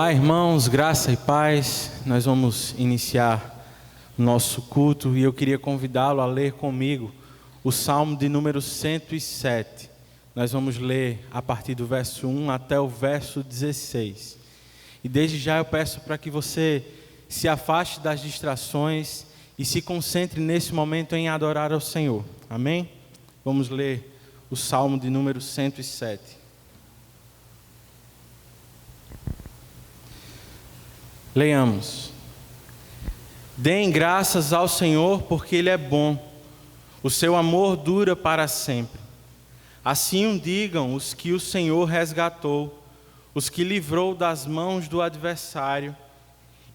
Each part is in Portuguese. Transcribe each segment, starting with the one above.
Olá, irmãos, graça e paz. Nós vamos iniciar nosso culto e eu queria convidá-lo a ler comigo o Salmo de número 107. Nós vamos ler a partir do verso 1 até o verso 16. E desde já eu peço para que você se afaste das distrações e se concentre nesse momento em adorar ao Senhor. Amém? Vamos ler o Salmo de número 107. Leiamos. Deem graças ao Senhor porque Ele é bom, o seu amor dura para sempre. Assim o digam os que o Senhor resgatou, os que livrou das mãos do adversário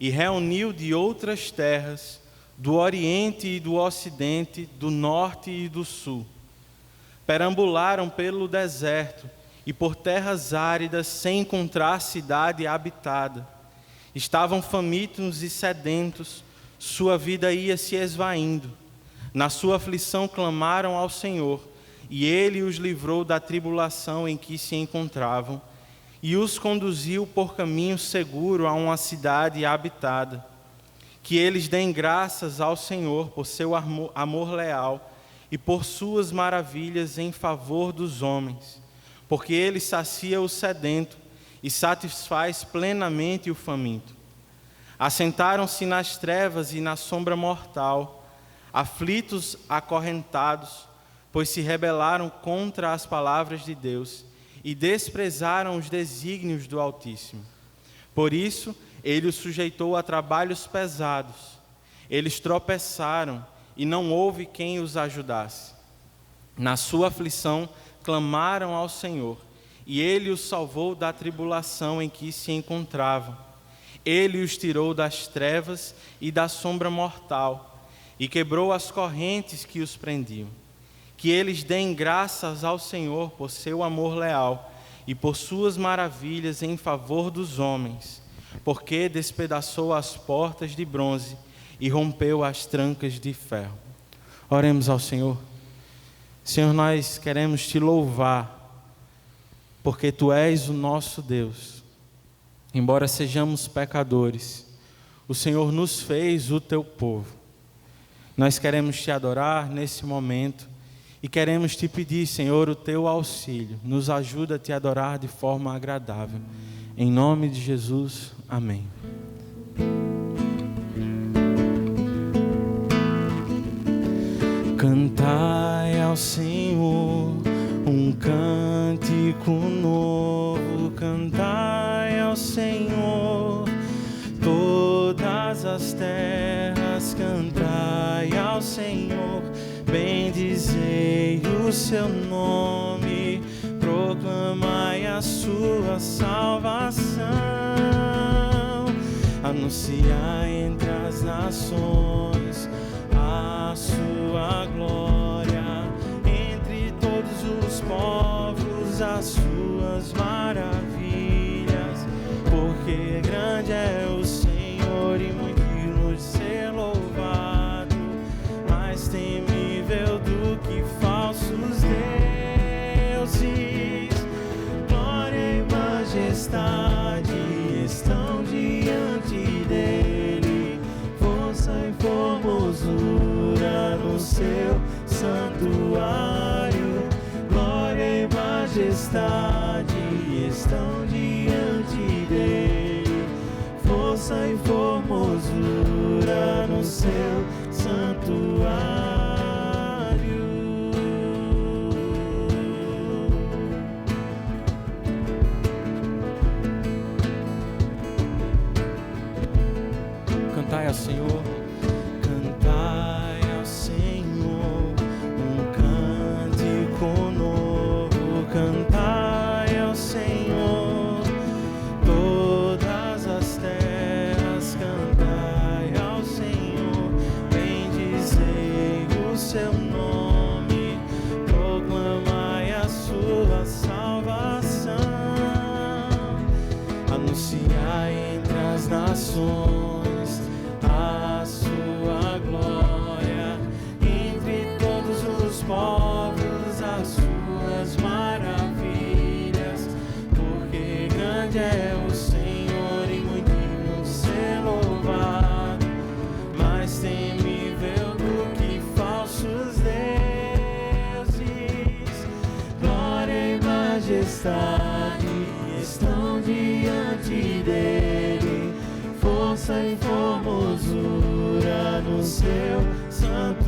e reuniu de outras terras, do Oriente e do Ocidente, do Norte e do Sul. Perambularam pelo deserto e por terras áridas sem encontrar cidade habitada. Estavam famintos e sedentos, sua vida ia se esvaindo. Na sua aflição clamaram ao Senhor, e Ele os livrou da tribulação em que se encontravam, e os conduziu por caminho seguro a uma cidade habitada. Que eles deem graças ao Senhor por seu amor leal e por suas maravilhas em favor dos homens, porque Ele sacia o sedento e satisfaz plenamente o faminto. Assentaram-se nas trevas e na sombra mortal, aflitos, acorrentados, pois se rebelaram contra as palavras de Deus e desprezaram os desígnios do Altíssimo. Por isso, Ele os sujeitou a trabalhos pesados. Eles tropeçaram e não houve quem os ajudasse. Na sua aflição, clamaram ao Senhor, e Ele os salvou da tribulação em que se encontravam. Ele os tirou das trevas e da sombra mortal, e quebrou as correntes que os prendiam. Que eles deem graças ao Senhor por seu amor leal e por suas maravilhas em favor dos homens, porque despedaçou as portas de bronze e rompeu as trancas de ferro. Oremos ao Senhor. Senhor, nós queremos Te louvar, porque Tu és o nosso Deus. Embora sejamos pecadores, o Senhor nos fez o Teu povo. Nós queremos Te adorar nesse momento e queremos Te pedir, Senhor, o Teu auxílio. Nos ajuda a Te adorar de forma agradável. Em nome de Jesus, amém. Cantai ao Senhor um cântico novo, cantai ao Senhor, todas as terras, cantai ao Senhor, bendizei o seu nome, proclamai a sua salvação, anunciai entre as nações a sua glória, entre todos os povos as suas maravilhas, porque grande é o Senhor e muito digno de ser louvado, mais temível do que falsos deuses. Glória e majestade estão diante dele, força e formosura no seu santuário. Glória e majestade estão diante dele, força e formosura no seu santuário. Cantai ao Senhor, cantai ao Senhor um cântico novo, cantai ao Senhor, todas as terras, cantai ao Senhor, bendizei o seu nome, proclamai a sua salvação, anunciai entre as nações a sua glória, entre todos os povos as suas maravilhas. majestade estão diante dele, força e formosura no seu santuário.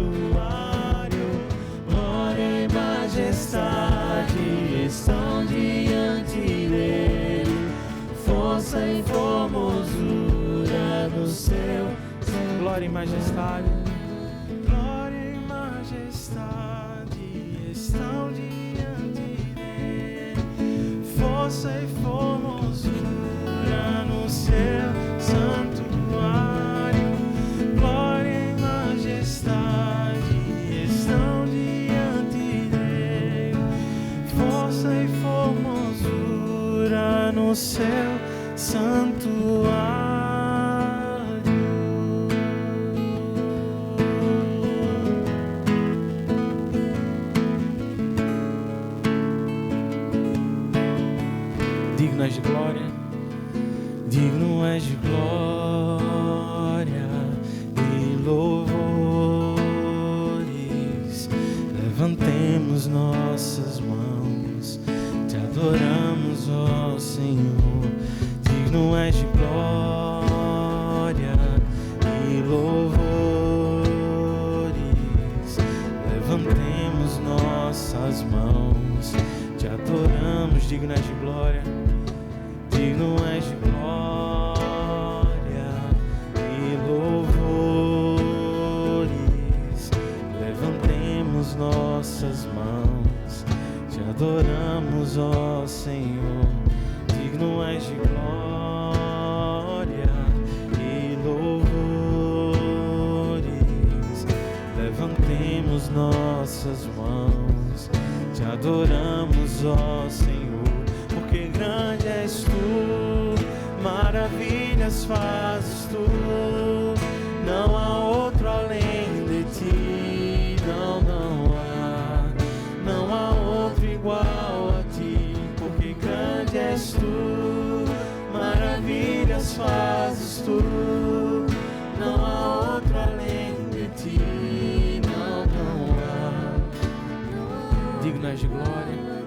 Glória e majestade estão diante dele, força e formosura no seu santuário. Glória e majestade, glória e majestade estão diante dele, força e formosura no seu santuário. Glória e majestade estão diante dele, força e formosura no seu santuário. Digno és de glória, digno és de glória e louvores. Levantemos nossas mãos, te adoramos, ó Senhor. Digno és de glória e louvores. Levantemos nossas mãos, te adoramos. Digno és de glória, digno és de glória e louvores. Levantemos nossas mãos, te adoramos, ó Senhor. Digno és de glória e louvores. Levantemos nossas mãos, te adoramos, ó Senhor. Porque grande és tu, maravilhas fazes tu, não há outro além de ti, não há outro igual a ti. Porque grande és tu, maravilhas fazes tu, não há outro além de ti, não há. Digno és de glória,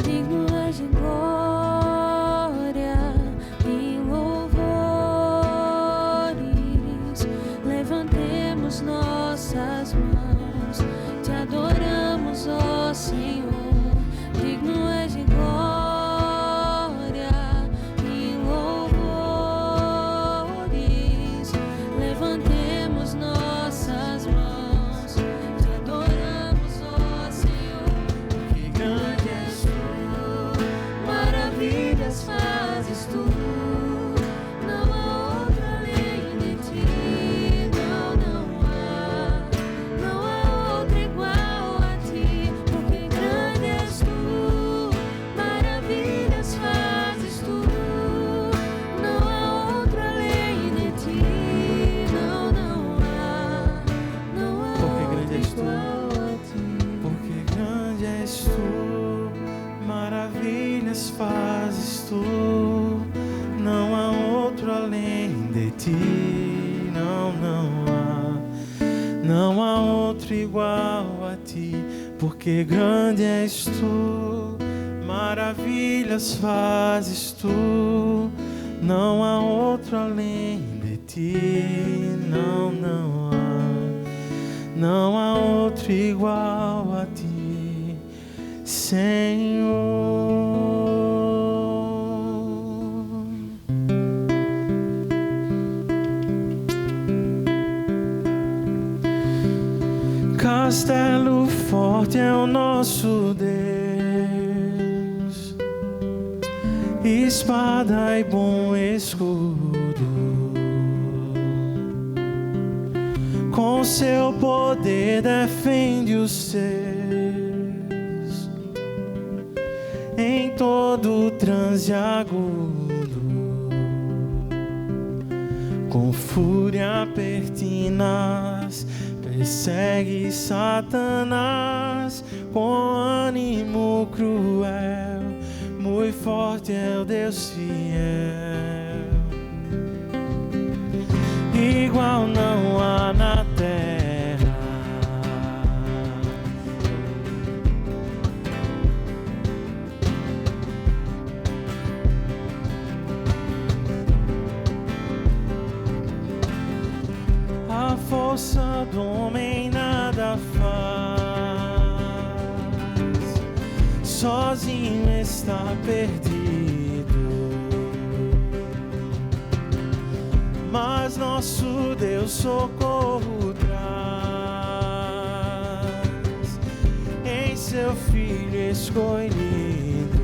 digno és de glória e louvores. Levantemos nossas mãos, te adoramos, ó Senhor. Digno és de glória e louvores. Levantemos nossas mãos, te adoramos, ó Senhor. que grande és tu, Maravilhas fazes tu, não há outro além de ti, não há outro igual a ti. Porque grande és tu, maravilhas fazes tu, não há outro além de ti, não há Porque grande és tu, igual a ti. porque grande és tu, maravilhas fazes tu, não há outro além de ti, não há outro igual a ti. Porque grande és tu, maravilhas fazes tu, não há outro além de ti, não há outro igual a ti, Senhor. Castelo forte é o nosso Deus, espada e bom escudo. Com seu poder defende os seus em todo transe agudo. Com fúria pertinaz persegue Satanás, com ânimo cruel, muito forte é o Deus fiel. Igual não há na terra, do homem nada faz, sozinho está perdido, mas nosso Deus socorro traz em seu Filho escolhido.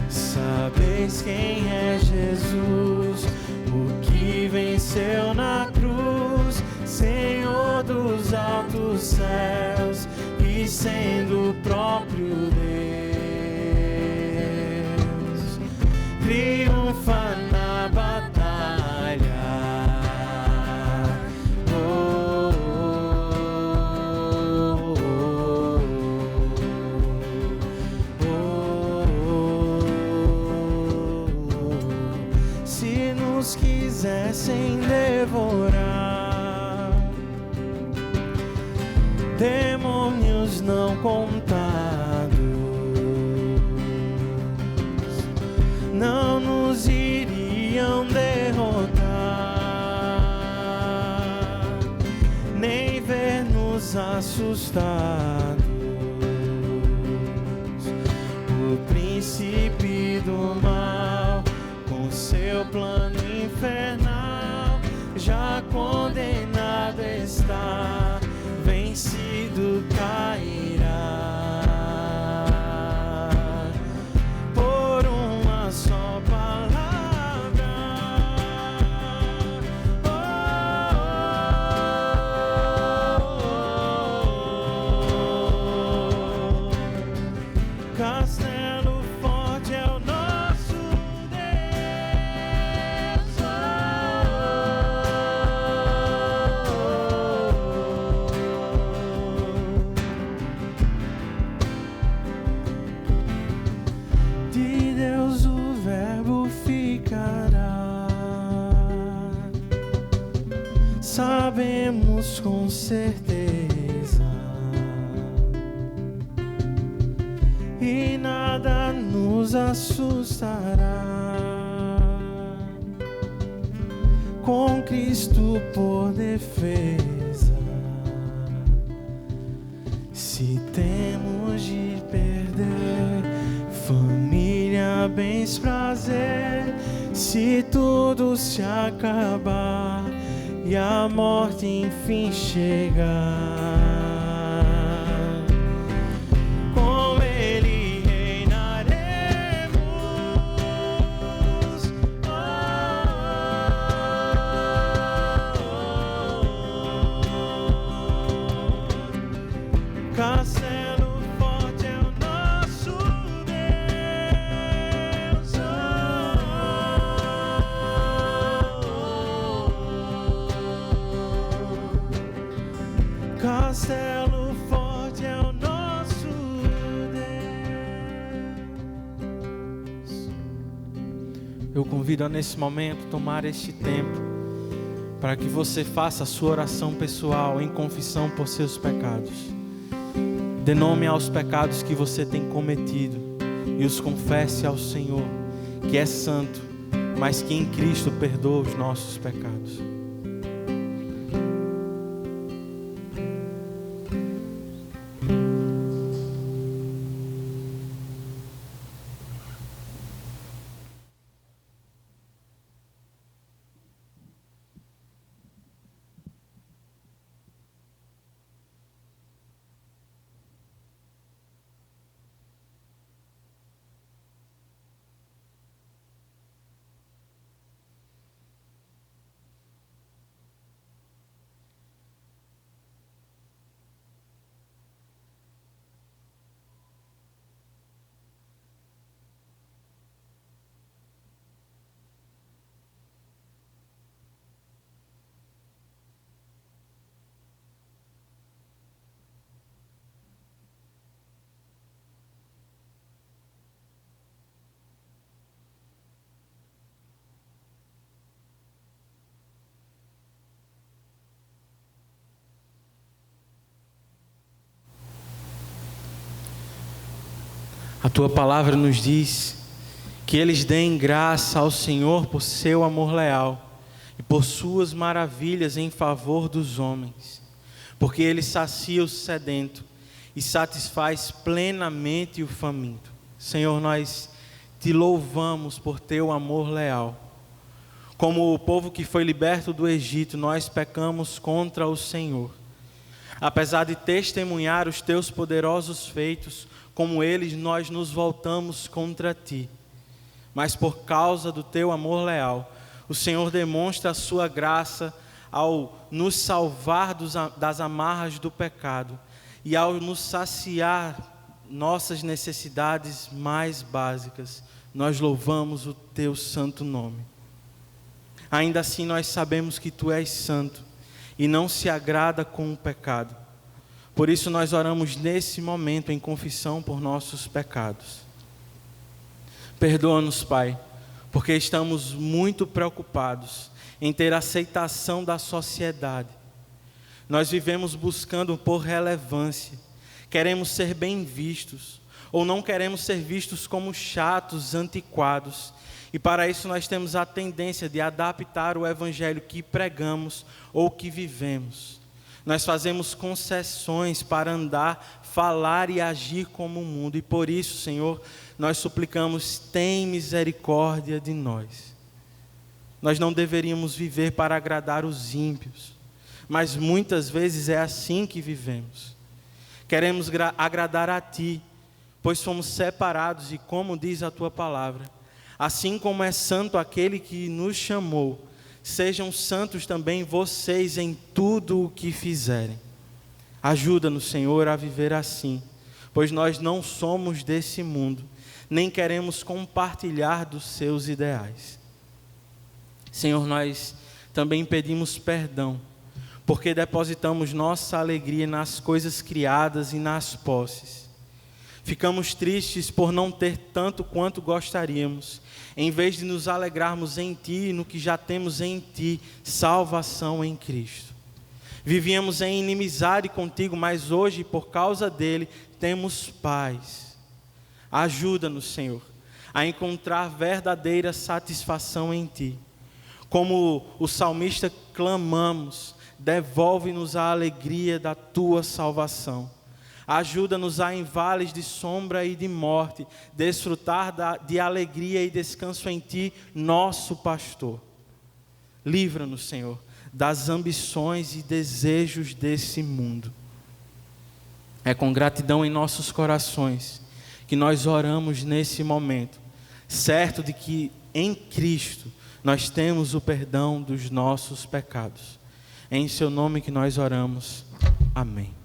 Sabeis quem é Jesus, o que venceu na cruz, Senhor dos altos céus e sendo o próprio Deus, triunfa na batalha. Se nos quisessem devorar, demônios não contados, não nos iriam derrotar, nem ver-nos assustados. O príncipe do mal, com seu plano infernal, já condenado está, vencido cairá por uma só palavra. Castelo forte é o nosso Deus. De Deus o Verbo ficará, sabemos com certeza, e nada nos assustará. Com Cristo por defesa, se temos de perder família, bens, prazer, se tudo se acabar e a morte enfim chegar, com Ele reinaremos. Castelo forte é o nosso Deus. Castelo forte é o nosso Deus. Eu convido a nesse momento tomar este tempo para que você faça a sua oração pessoal em confissão por seus pecados. Dê nome aos pecados que você tem cometido e os confesse ao Senhor, que é santo, mas que em Cristo perdoa os nossos pecados. A tua palavra nos diz que eles deem graça ao Senhor por seu amor leal e por suas maravilhas em favor dos homens, porque Ele sacia o sedento e satisfaz plenamente o faminto. Senhor, nós te louvamos por teu amor leal. Como o povo que foi liberto do Egito, nós pecamos contra o Senhor. Apesar de testemunhar os teus poderosos feitos, como eles, nós nos voltamos contra ti. Mas por causa do teu amor leal, o Senhor demonstra a sua graça ao nos salvar das amarras do pecado e ao nos saciar nossas necessidades mais básicas. Nós louvamos o teu santo nome. Ainda assim, nós sabemos que tu és santo e não se agrada com o pecado. Por isso nós oramos nesse momento em confissão por nossos pecados. Perdoa-nos, Pai, porque estamos muito preocupados em ter aceitação da sociedade. Nós vivemos buscando por relevância, queremos ser bem vistos, ou não queremos ser vistos como chatos, antiquados. E para isso nós temos a tendência de adaptar o evangelho que pregamos ou que vivemos. Nós fazemos concessões para andar, falar e agir como o mundo. E por isso, Senhor, nós suplicamos, tem misericórdia de nós. Nós não deveríamos viver para agradar os ímpios, mas muitas vezes é assim que vivemos. Queremos agradar a Ti, pois fomos separados e como diz a Tua palavra, assim como é santo aquele que nos chamou, sejam santos também vocês em tudo o que fizerem. Ajuda-nos, Senhor, a viver assim, pois nós não somos desse mundo, nem queremos compartilhar dos seus ideais. Senhor, nós também pedimos perdão, porque depositamos nossa alegria nas coisas criadas e nas posses. Ficamos tristes por não ter tanto quanto gostaríamos, em vez de nos alegrarmos em Ti e no que já temos em Ti, salvação em Cristo. Vivíamos em inimizade contigo, mas hoje, por causa dele, temos paz. Ajuda-nos, Senhor, a encontrar verdadeira satisfação em Ti. Como o salmista clamamos, devolve-nos a alegria da Tua salvação. Ajuda-nos a, em vales de sombra e de morte, desfrutar de alegria e descanso em Ti, nosso pastor. Livra-nos, Senhor, das ambições e desejos desse mundo. É com gratidão em nossos corações que nós oramos nesse momento, certo de que em Cristo nós temos o perdão dos nossos pecados. É em Seu nome que nós oramos. Amém.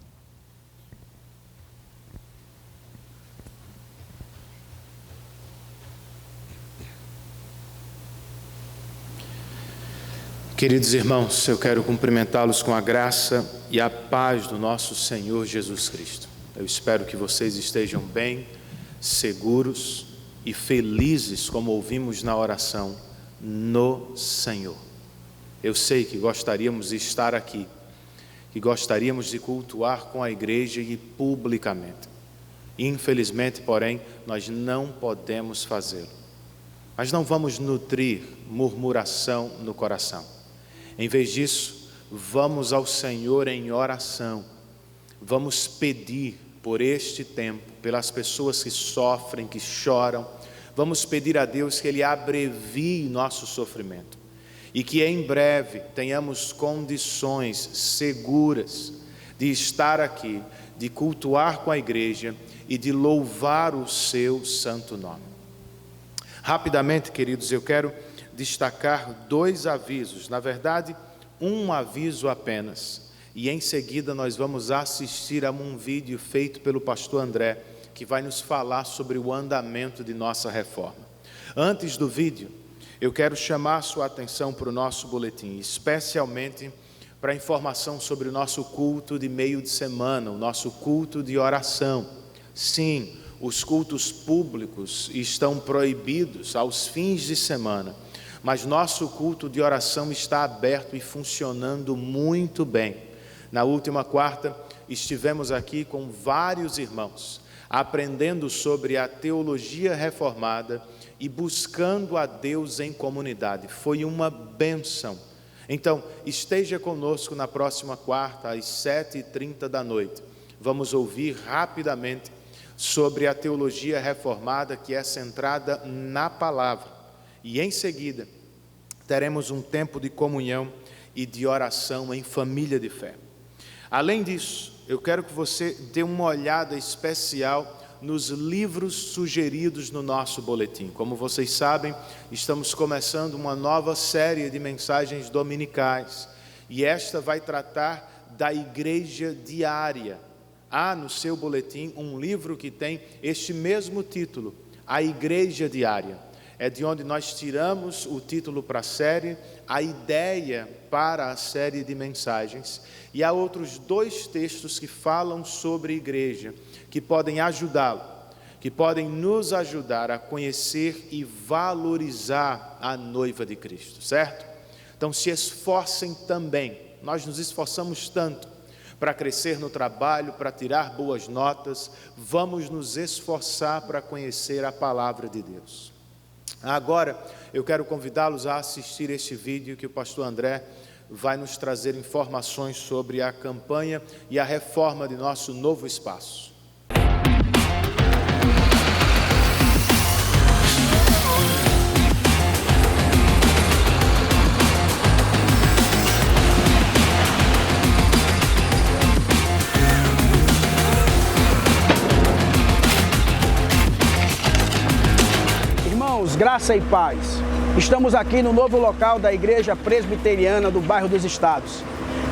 Queridos irmãos, eu quero cumprimentá-los com a graça e a paz do nosso Senhor Jesus Cristo. Eu espero que vocês estejam bem, seguros e felizes, como ouvimos na oração, no Senhor. Eu sei que gostaríamos de estar aqui, que gostaríamos de cultuar com a igreja e publicamente. Infelizmente, porém, nós não podemos fazê-lo. Mas não vamos nutrir murmuração no coração. Em vez disso, vamos ao Senhor em oração. Vamos pedir por este tempo, pelas pessoas que sofrem, que choram. Vamos pedir a Deus que Ele abrevie nosso sofrimento e que em breve tenhamos condições seguras de estar aqui, de cultuar com a igreja e de louvar o Seu santo nome. Rapidamente, queridos, eu quero destacar 2 avisos, na verdade, um aviso apenas, e em seguida nós vamos assistir a um vídeo feito pelo pastor André, que vai nos falar sobre o andamento de nossa reforma. Antes do vídeo, eu quero chamar sua atenção para o nosso boletim, especialmente para a informação sobre o nosso culto de meio de semana, o nosso culto de oração. Sim, os cultos públicos estão proibidos aos fins de semana, mas nosso culto de oração está aberto e funcionando muito bem. Na última quarta, estivemos aqui com vários irmãos, aprendendo sobre a teologia reformada e buscando a Deus em comunidade. Foi uma bênção Então, esteja conosco na próxima quarta, às 7h30 da noite. Vamos ouvir rapidamente sobre a teologia reformada, que é centrada na palavra. E em seguida, teremos um tempo de comunhão e de oração em família de fé. Além disso, eu quero que você dê uma olhada especial nos livros sugeridos no nosso boletim. Como vocês sabem, estamos começando uma nova série de mensagens dominicais. E esta vai tratar da igreja diária. Há no seu boletim um livro que tem este mesmo título, A Igreja Diária. É de onde nós tiramos o título para a série, a ideia para a série de mensagens. E há outros 2 textos que falam sobre igreja, que podem ajudá-lo, que podem nos ajudar a conhecer e valorizar a noiva de Cristo, certo? Então se esforcem também, nós nos esforçamos tanto para crescer no trabalho, para tirar boas notas, vamos nos esforçar para conhecer a palavra de Deus. Agora, eu quero convidá-los a assistir este vídeo que o pastor André vai nos trazer informações sobre a campanha e a reforma de nosso novo espaço. Graça e paz. Estamos aqui no novo local da Igreja Presbiteriana do Bairro dos Estados.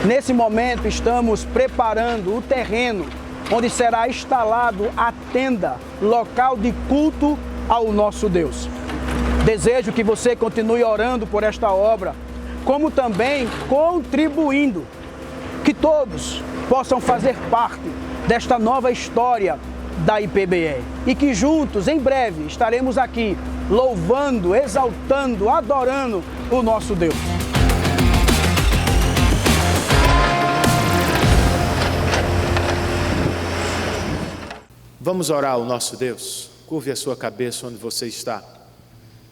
Nesse momento estamos preparando o terreno onde será instalado a tenda, local de culto ao nosso Deus. Desejo que você continue orando por esta obra, como também contribuindo, que todos possam fazer parte desta nova história da IPBE e que juntos, em breve, estaremos aqui louvando, exaltando, adorando o nosso Deus. Vamos orar ao nosso Deus. Curve a sua cabeça onde você está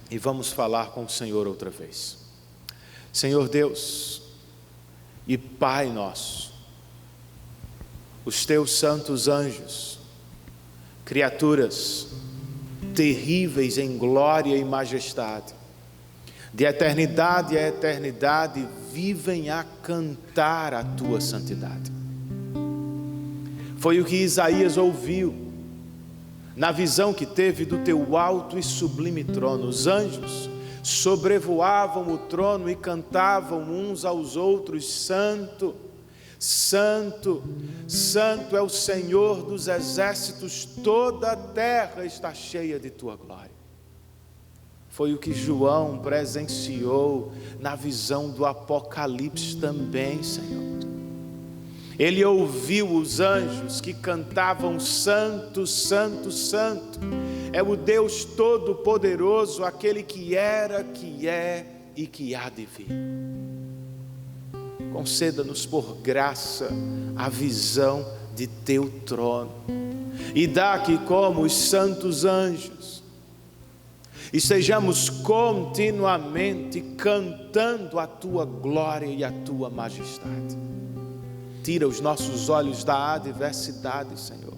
e vamos falar com o Senhor outra vez. Senhor Deus e Pai nosso, os teus santos anjos, criaturas terríveis em glória e majestade, de eternidade a eternidade, vivem a cantar a tua santidade. Foi o que Isaías ouviu na visão que teve do teu alto e sublime trono. Os anjos sobrevoavam o trono e cantavam uns aos outros: Santo, Santo, Santo é o Senhor dos exércitos, toda a terra está cheia de tua glória. Foi o que João presenciou na visão do Apocalipse também, Senhor. Ele ouviu os anjos que cantavam: Santo, Santo, Santo é o Deus Todo-Poderoso, aquele que era, que é e que há de vir. Conceda-nos por graça a visão de teu trono e dá que, como os santos anjos, estejamos continuamente cantando a tua glória e a tua majestade. Tira os nossos olhos da adversidade, Senhor.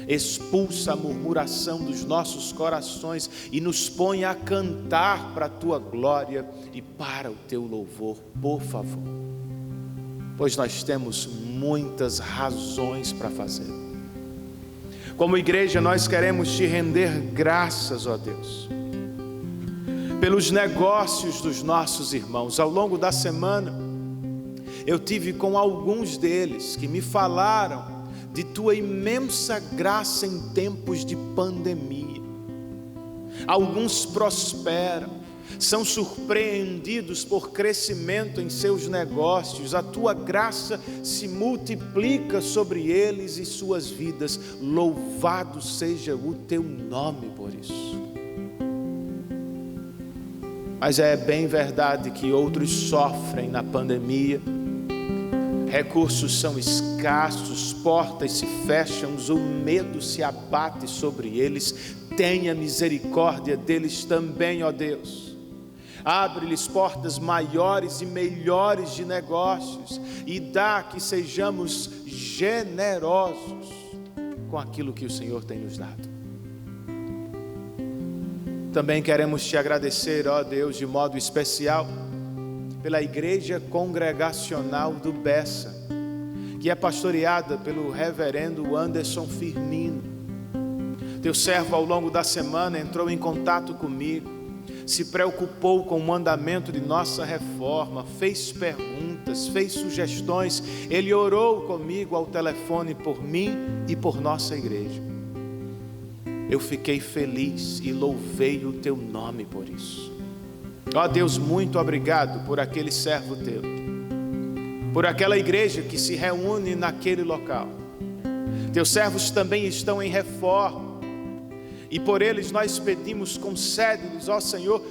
Expulsa a murmuração dos nossos corações e nos põe a cantar para a tua glória e para o teu louvor, por favor. Pois nós temos muitas razões para fazer. Como igreja, nós queremos te render graças, ó Deus, pelos negócios dos nossos irmãos. Ao longo da semana, eu tive com alguns deles que me falaram de tua imensa graça em tempos de pandemia. Alguns prosperam, são surpreendidos por crescimento em seus negócios. A tua graça se multiplica sobre eles e suas vidas. Louvado seja o teu nome por isso. Mas é bem verdade que outros sofrem na pandemia. Recursos são escassos, portas se fecham, o medo se abate sobre eles. Tenha misericórdia deles também, ó Deus. Abre-lhes portas maiores e melhores de negócios e dá que sejamos generosos com aquilo que o Senhor tem nos dado. Também queremos te agradecer, ó Deus, de modo especial, pela Igreja Congregacional do Bessa, que é pastoreada pelo reverendo Anderson Firmino. Teu servo, ao longo da semana, entrou em contato comigo, se preocupou com o andamento de nossa reforma, fez perguntas, fez sugestões. Ele orou comigo ao telefone por mim e por nossa igreja. Eu fiquei feliz e louvei o teu nome por isso. Ó Deus, muito obrigado por aquele servo teu, por aquela igreja que se reúne naquele local. Teus servos também estão em reforma, e por eles nós pedimos, concede-lhes, ó Senhor,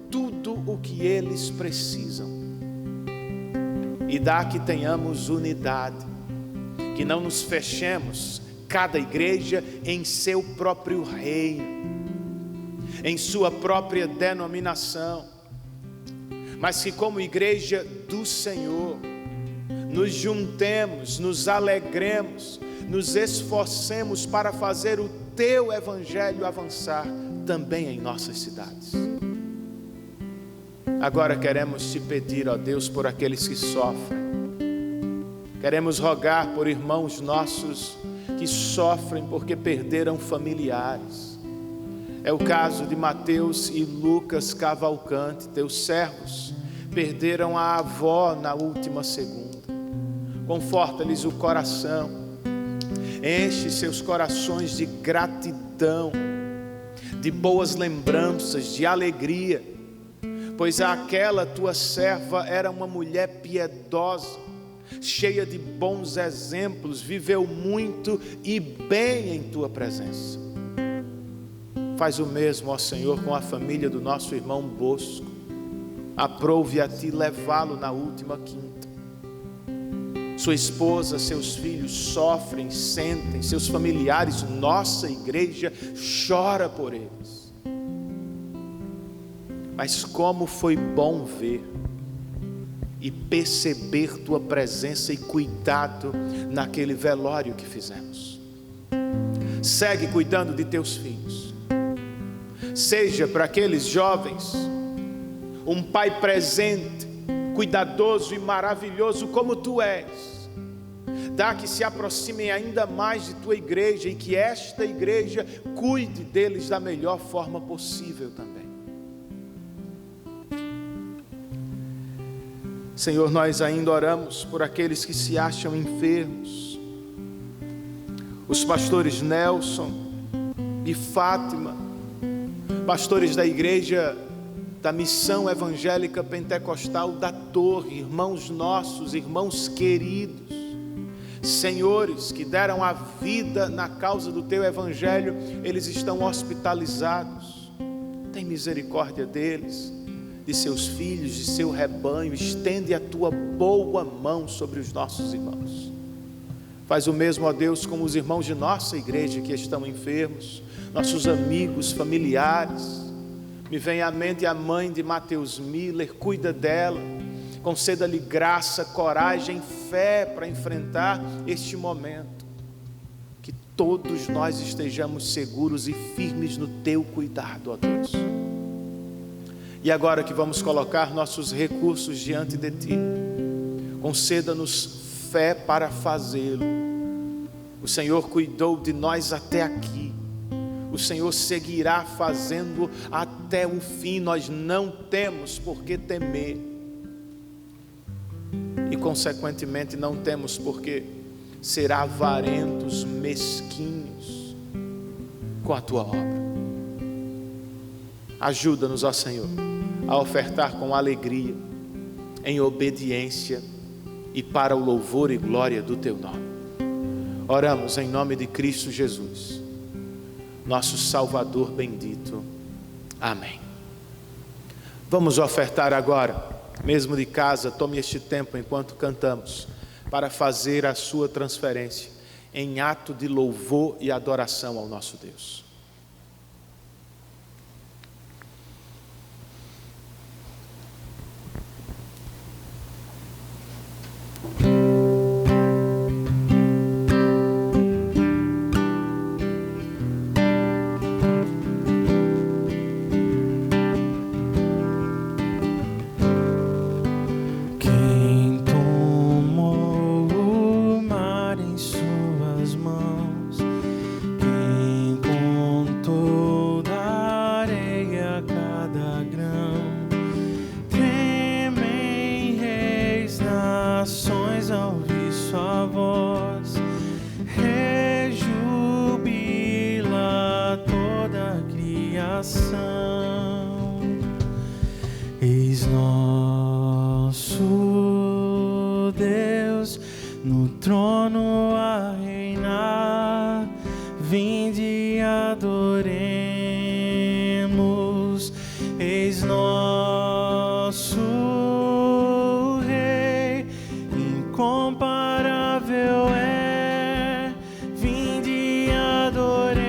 tudo o que eles precisam. E dá que tenhamos unidade, que não nos fechemos, cada igreja em seu próprio reino, em sua própria denominação, mas que como igreja do Senhor, nos juntemos, nos alegremos, nos esforcemos para fazer o teu evangelho avançar também em nossas cidades. Agora queremos te pedir, ó Deus, por aqueles que sofrem. Queremos rogar por irmãos nossos que sofrem porque perderam familiares. É o caso de Mateus e Lucas Cavalcante, teus servos, perderam a avó na última segunda. Conforta-lhes o coração. Enche seus corações de gratidão, de boas lembranças, de alegria, pois aquela tua serva era uma mulher piedosa, cheia de bons exemplos, viveu muito e bem em tua presença. Faz o mesmo, ó Senhor, com a família do nosso irmão Bosco. Aprove a ti levá-lo na última quinta. Sua esposa, seus filhos sofrem, sentem, seus familiares, nossa igreja chora por eles. Mas como foi bom ver e perceber tua presença e cuidado naquele velório que fizemos. Segue cuidando de teus filhos. Seja para aqueles jovens um pai presente, cuidadoso e maravilhoso como tu és. Dá que se aproximem ainda mais de tua igreja e que esta igreja cuide deles da melhor forma possível também. Senhor, nós ainda oramos por aqueles que se acham enfermos. Os pastores Nelson e Fátima, pastores da igreja da Missão Evangélica Pentecostal da Torre, irmãos nossos, irmãos queridos, senhores que deram a vida na causa do teu evangelho, eles estão hospitalizados. Tem misericórdia deles, de seus filhos, de seu rebanho. Estende a tua boa mão sobre os nossos irmãos. Faz o mesmo, ó Deus, com os irmãos de nossa igreja que estão enfermos, nossos amigos, familiares. Me vem à mente a mãe de Mateus Miller, cuida dela, conceda-lhe graça, coragem, fé para enfrentar este momento. Que todos nós estejamos seguros e firmes no teu cuidado, ó Deus. E agora que vamos colocar nossos recursos diante de ti, conceda-nos fé para fazê-lo. O Senhor cuidou de nós até aqui. O Senhor seguirá fazendo até o fim. Nós não temos por que temer. E consequentemente não temos por que ser avarentos, mesquinhos com a tua obra. Ajuda-nos, ó Senhor, a ofertar com alegria, em obediência e para o louvor e glória do teu nome. Oramos em nome de Cristo Jesus, nosso Salvador bendito. Amém. Vamos ofertar agora, mesmo de casa. Tome este tempo enquanto cantamos, para fazer a sua transferência em ato de louvor e adoração ao nosso Deus. vinde adoremos, eis nosso Rei, incomparável é, vinde adoremos.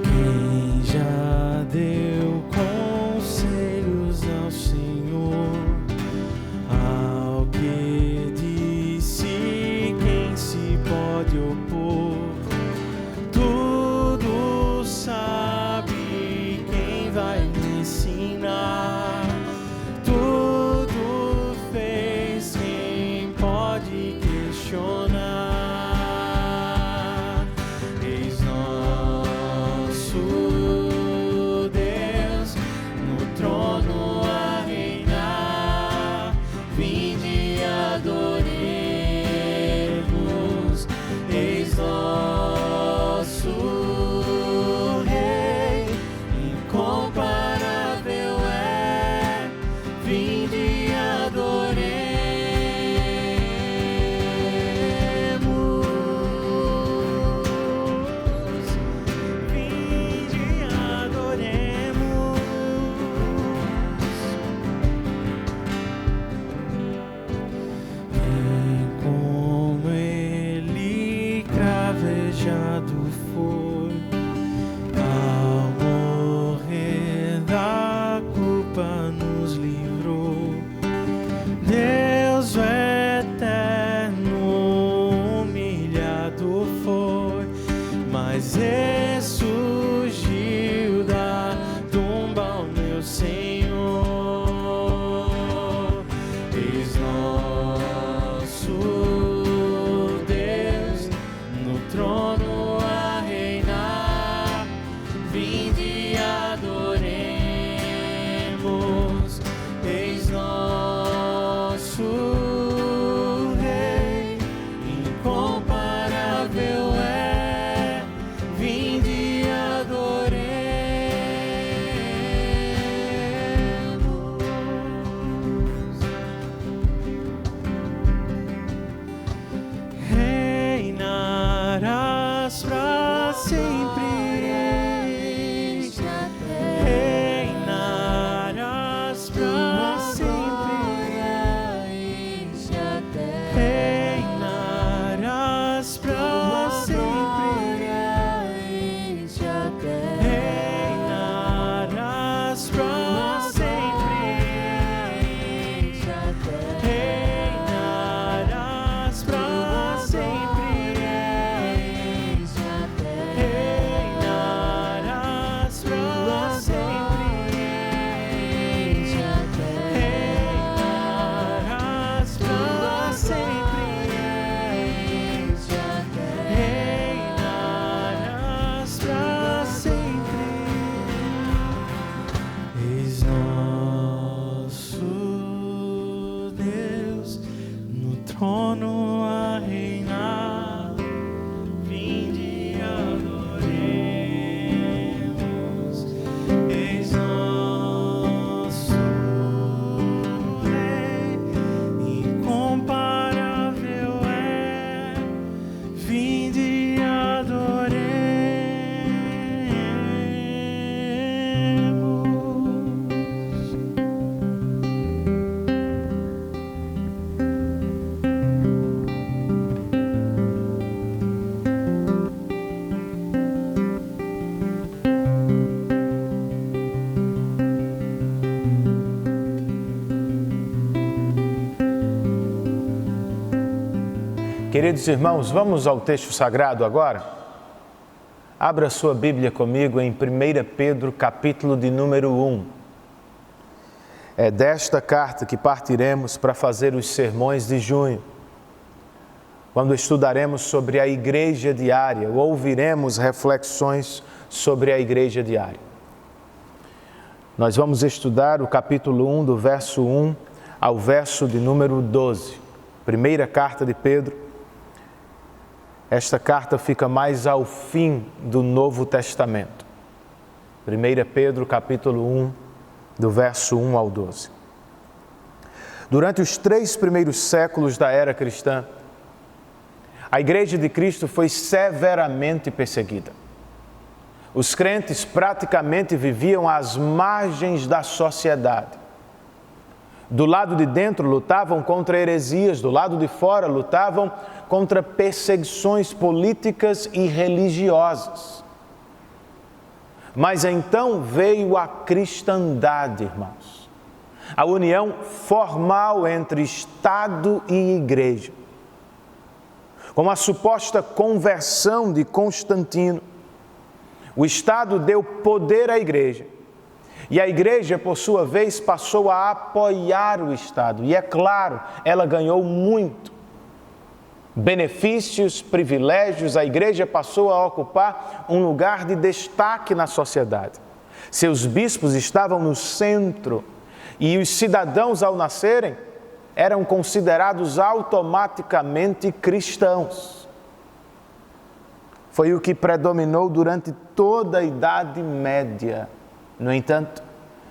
Quem já deu conselhos ao Senhor, ao que disse, quem se pode opor? Tudo sabe, quem vai me ensinar? Tudo fez, quem pode questionar? Eis nosso Deus no trono a reinar, vinde adoremos, eis nosso Rei, incomparável é, vinde adoremos. Vinde adoremos. Como ele cravejado foi, ao morrer da culpa nos livrou. Deus o eterno humilhado foi, mas ressurgiu da tumba o meu Senhor. Eis nosso Deus no trono a reinar, vinde adoremos, eis nosso Rei, incomparável é, vinde adoremos. Reinarás pra sempre, reinarás pra sempre, reinarás pra sempre, reinarás pra sempre, reinarás pra sempre, reinarás pra sempre, reinarás pra sempre, reinarás pra sempre. Eis nosso Deus no trono a reinar, vinde adoremos, eis nosso Rei, incomparável é, vinde adoremos. Queridos irmãos, vamos ao texto sagrado agora? Abra sua Bíblia comigo em 1 Pedro, capítulo de número 1. É desta carta que partiremos para fazer os sermões de junho, quando estudaremos sobre a igreja diária, ou ouviremos reflexões sobre a igreja diária. Nós vamos estudar o capítulo 1, do verso 1 ao verso de número 12. Primeira carta de Pedro, esta carta fica mais ao fim do Novo Testamento. 1 Pedro capítulo 1, do verso 1 ao 12. Durante os 3 primeiros séculos da era cristã, a Igreja de Cristo foi severamente perseguida. Os crentes praticamente viviam às margens da sociedade. Do lado de dentro lutavam contra heresias, do lado de fora lutavam contra perseguições políticas e religiosas. Mas então veio a cristandade, irmãos. A união formal entre Estado e Igreja. Com a suposta conversão de Constantino, o Estado deu poder à Igreja. E a Igreja, por sua vez, passou a apoiar o Estado. E é claro, ela ganhou muito. Benefícios, privilégios, a Igreja passou a ocupar um lugar de destaque na sociedade. Seus bispos estavam no centro e os cidadãos, ao nascerem, eram considerados automaticamente cristãos. Foi o que predominou durante toda a Idade Média. No entanto,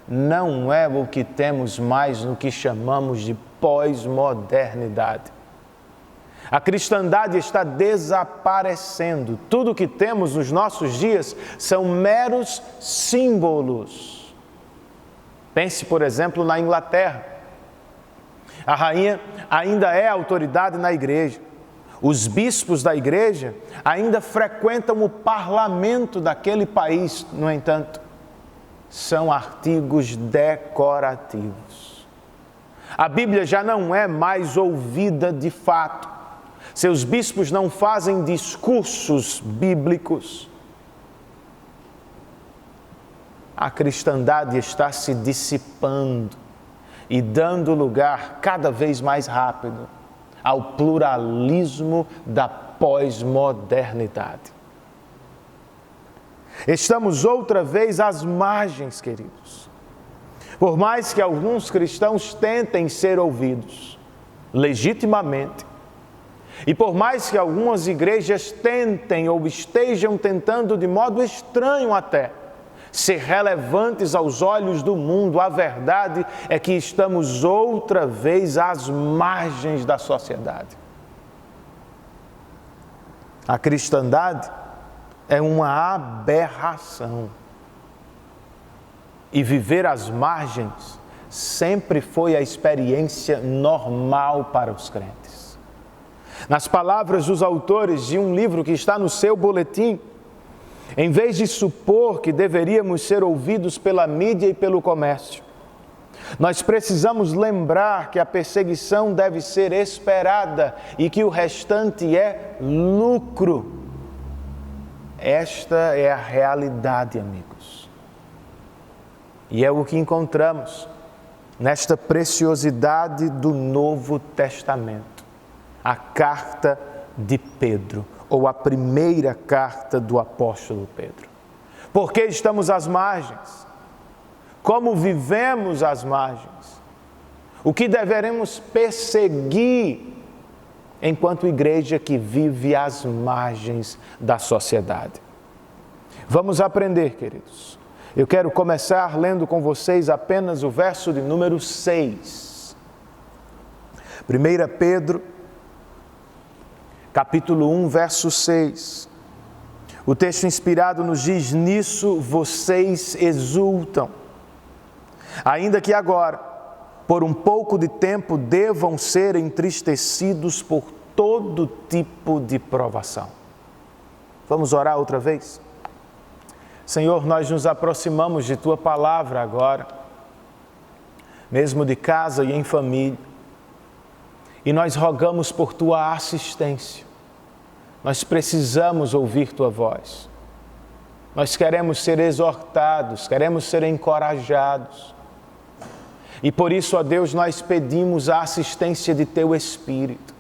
não é o que temos mais no que chamamos de pós-modernidade. A cristandade está desaparecendo. Tudo o que temos nos nossos dias são meros símbolos. Pense, por exemplo, na Inglaterra. A rainha ainda é autoridade na igreja. Os bispos da igreja ainda frequentam o parlamento daquele país. No entanto, são artigos decorativos. A Bíblia já não é mais ouvida de fato. Seus bispos não fazem discursos bíblicos. A cristandade está se dissipando e dando lugar cada vez mais rápido ao pluralismo da pós-modernidade. Estamos outra vez às margens, queridos. Por mais que alguns cristãos tentem ser ouvidos legitimamente, e por mais que algumas igrejas tentem ou estejam tentando de modo estranho até ser relevantes aos olhos do mundo, a verdade é que estamos outra vez às margens da sociedade. A cristandade é uma aberração. E viver às margens sempre foi a experiência normal para os crentes. Nas palavras dos autores de um livro que está no seu boletim, em vez de supor que deveríamos ser ouvidos pela mídia e pelo comércio, nós precisamos lembrar que a perseguição deve ser esperada e que o restante é lucro. Esta é a realidade, amigos. E é o que encontramos nesta preciosidade do Novo Testamento. A carta de Pedro, ou a primeira carta do apóstolo Pedro. Por que estamos às margens? Como vivemos às margens? O que deveremos perseguir enquanto igreja que vive às margens da sociedade? Vamos aprender, queridos. Eu quero começar lendo com vocês apenas o verso de número 6. 1 Pedro, capítulo 1, verso 6. O texto inspirado nos diz: nisso vocês exultam, ainda que agora, por um pouco de tempo, devam ser entristecidos por todo tipo de provação. Vamos orar outra vez? Senhor, nós nos aproximamos de Tua palavra agora, mesmo de casa e em família, e nós rogamos por Tua assistência. Nós precisamos ouvir Tua voz. Nós queremos ser exortados, queremos ser encorajados. E por isso, ó Deus, nós pedimos a assistência de Teu Espírito.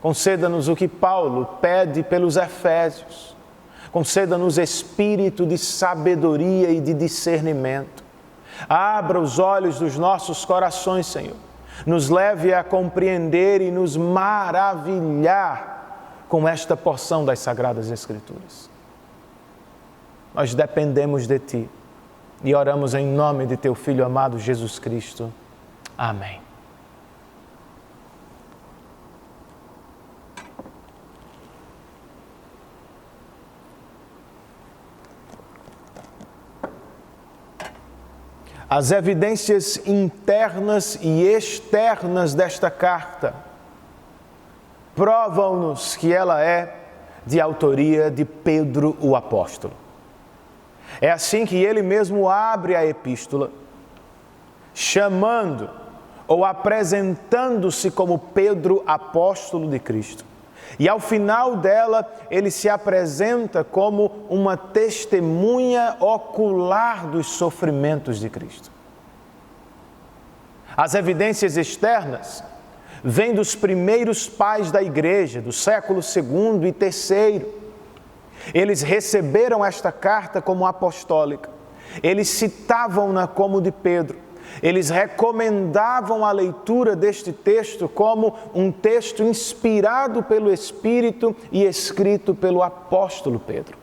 Conceda-nos o que Paulo pede pelos Efésios. Conceda-nos espírito de sabedoria e de discernimento. Abra os olhos dos nossos corações, Senhor. Nos leve a compreender e nos maravilhar com esta porção das Sagradas Escrituras. Nós dependemos de Ti e oramos em nome de Teu Filho amado Jesus Cristo. Amém. As evidências internas e externas desta carta provam-nos que ela é de autoria de Pedro o apóstolo. É assim que ele mesmo abre a epístola, chamando ou apresentando-se como Pedro, apóstolo de Cristo. E ao final dela, ele se apresenta como uma testemunha ocular dos sofrimentos de Cristo. As evidências externas vêm dos primeiros pais da igreja, do século II e III. Eles receberam esta carta como apostólica. Eles citavam-na como de Pedro. Eles recomendavam a leitura deste texto como um texto inspirado pelo Espírito e escrito pelo apóstolo Pedro.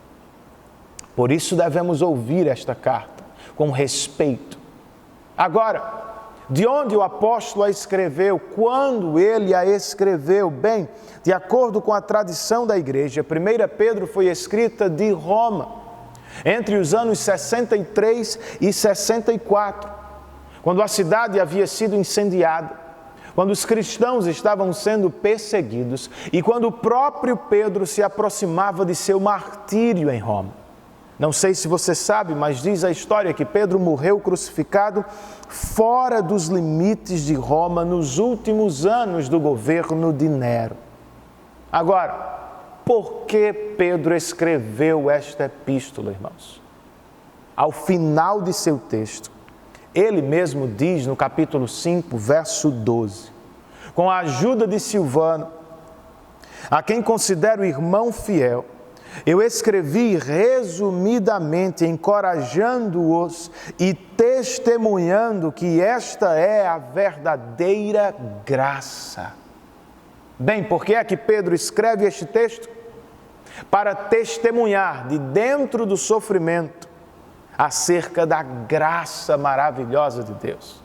Por isso devemos ouvir esta carta com respeito. Agora, de onde o apóstolo a escreveu, quando ele a escreveu? Bem, de acordo com a tradição da igreja, 1 Pedro foi escrita de Roma, entre os anos 63 e 64. Quando a cidade havia sido incendiada, quando os cristãos estavam sendo perseguidos e quando o próprio Pedro se aproximava de seu martírio em Roma. Não sei se você sabe, mas diz a história que Pedro morreu crucificado fora dos limites de Roma nos últimos anos do governo de Nero. Agora, por que Pedro escreveu esta epístola, irmãos? Ao final de seu texto, ele mesmo diz no capítulo 5, verso 12: com a ajuda de Silvano, a quem considero irmão fiel, eu escrevi resumidamente, encorajando-os e testemunhando que esta é a verdadeira graça. Bem, por que é que Pedro escreve este texto? Para testemunhar de dentro do sofrimento acerca da graça maravilhosa de Deus.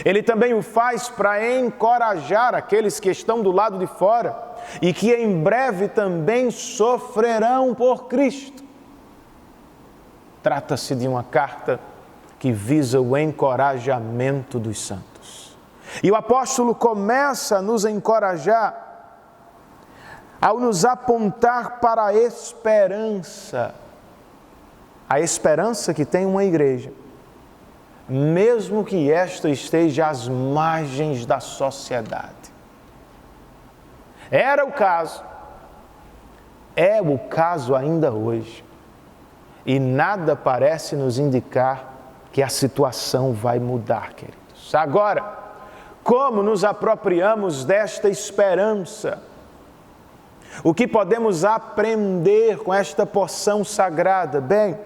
Ele também o faz para encorajar aqueles que estão do lado de fora e que em breve também sofrerão por Cristo. Trata-se de uma carta que visa o encorajamento dos santos. E o apóstolo começa a nos encorajar ao nos apontar para a esperança que tem uma igreja, mesmo que esta esteja às margens da sociedade. Era o caso, é o caso ainda hoje, e nada parece nos indicar que a situação vai mudar, queridos. Agora, como nos apropriamos desta esperança? O que podemos aprender com esta porção sagrada? Bem,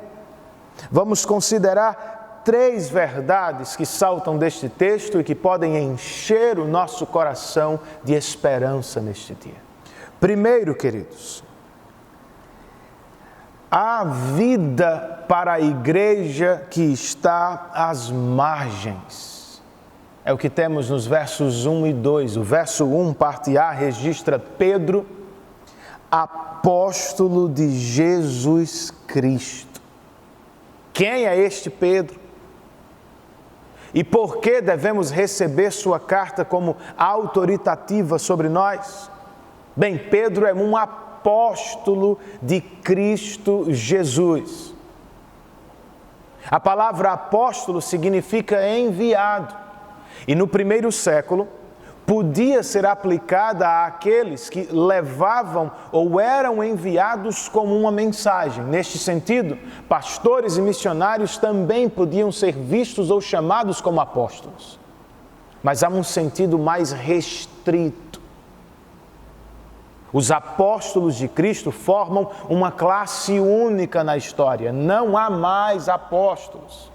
vamos considerar 3 verdades que saltam deste texto e que podem encher o nosso coração de esperança neste dia. Primeiro, queridos, há vida para a igreja que está às margens. É o que temos nos versos 1 e 2. O verso 1, parte A, registra Pedro, apóstolo de Jesus Cristo. Quem é este Pedro? E por que devemos receber sua carta como autoritativa sobre nós? Bem, Pedro é um apóstolo de Cristo Jesus. A palavra apóstolo significa enviado. E no primeiro século, podia ser aplicada àqueles que levavam ou eram enviados como uma mensagem. Neste sentido, pastores e missionários também podiam ser vistos ou chamados como apóstolos. Mas há um sentido mais restrito. Os apóstolos de Cristo formam uma classe única na história. Não há mais apóstolos.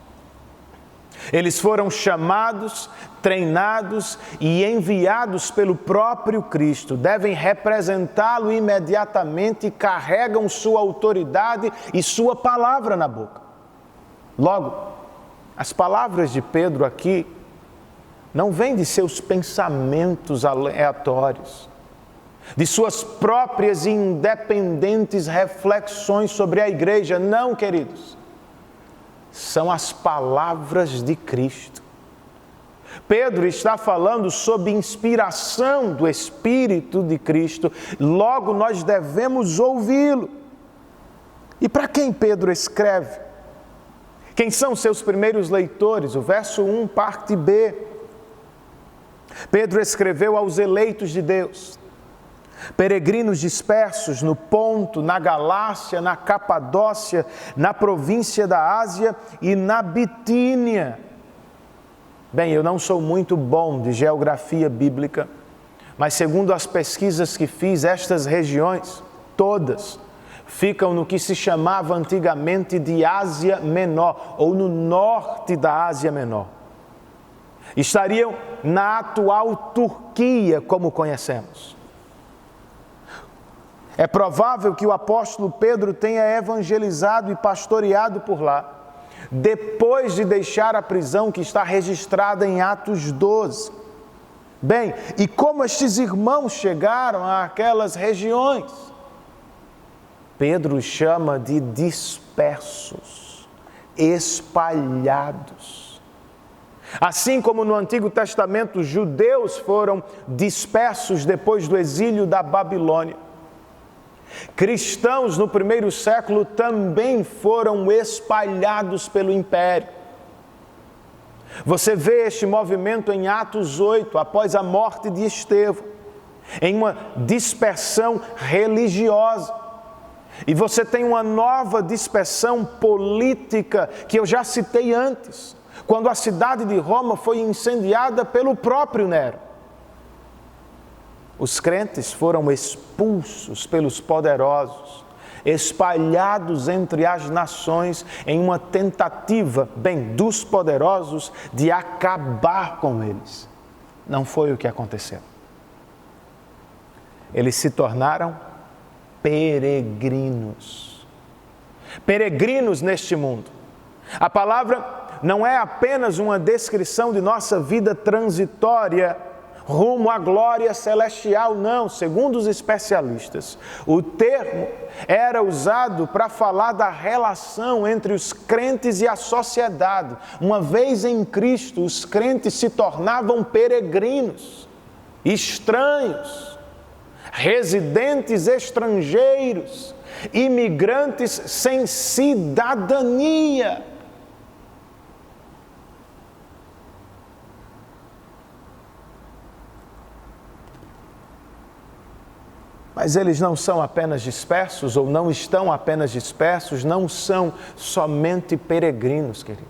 Eles foram chamados, treinados e enviados pelo próprio Cristo. Devem representá-lo imediatamente e carregam sua autoridade e sua palavra na boca. Logo, as palavras de Pedro aqui não vêm de seus pensamentos aleatórios, de suas próprias e independentes reflexões sobre a igreja. Não, queridos. São as palavras de Cristo. Pedro está falando sob inspiração do Espírito de Cristo, logo nós devemos ouvi-lo. E para quem Pedro escreve? Quem são seus primeiros leitores? O verso 1, parte B. Pedro escreveu aos eleitos de Deus, peregrinos dispersos no Ponto, na Galácia, na Capadócia, na província da Ásia e na Bitínia. Bem, eu não sou muito bom de geografia bíblica, mas segundo as pesquisas que fiz, estas regiões, todas, ficam no que se chamava antigamente de Ásia Menor, ou no norte da Ásia Menor. Estariam na atual Turquia, como conhecemos. É provável que o apóstolo Pedro tenha evangelizado e pastoreado por lá, depois de deixar a prisão que está registrada em Atos 12. Bem, e como estes irmãos chegaram àquelas regiões? Pedro chama de dispersos, espalhados. Assim como no Antigo Testamento, os judeus foram dispersos depois do exílio da Babilônia, cristãos no primeiro século também foram espalhados pelo império. Você vê este movimento em Atos 8, após a morte de Estevão, em uma dispersão religiosa. E você tem uma nova dispersão política que eu já citei antes, quando a cidade de Roma foi incendiada pelo próprio Nero. Os crentes foram expulsos pelos poderosos, espalhados entre as nações em uma tentativa, dos poderosos, de acabar com eles. Não foi o que aconteceu. Eles se tornaram peregrinos. Peregrinos neste mundo. A palavra não é apenas uma descrição de nossa vida transitória rumo à glória celestial, não. Segundo os especialistas, o termo era usado para falar da relação entre os crentes e a sociedade. Uma vez em Cristo, os crentes se tornavam peregrinos, estranhos, residentes estrangeiros, imigrantes sem cidadania. Mas eles não são apenas dispersos, ou não estão apenas dispersos, não são somente peregrinos, queridos.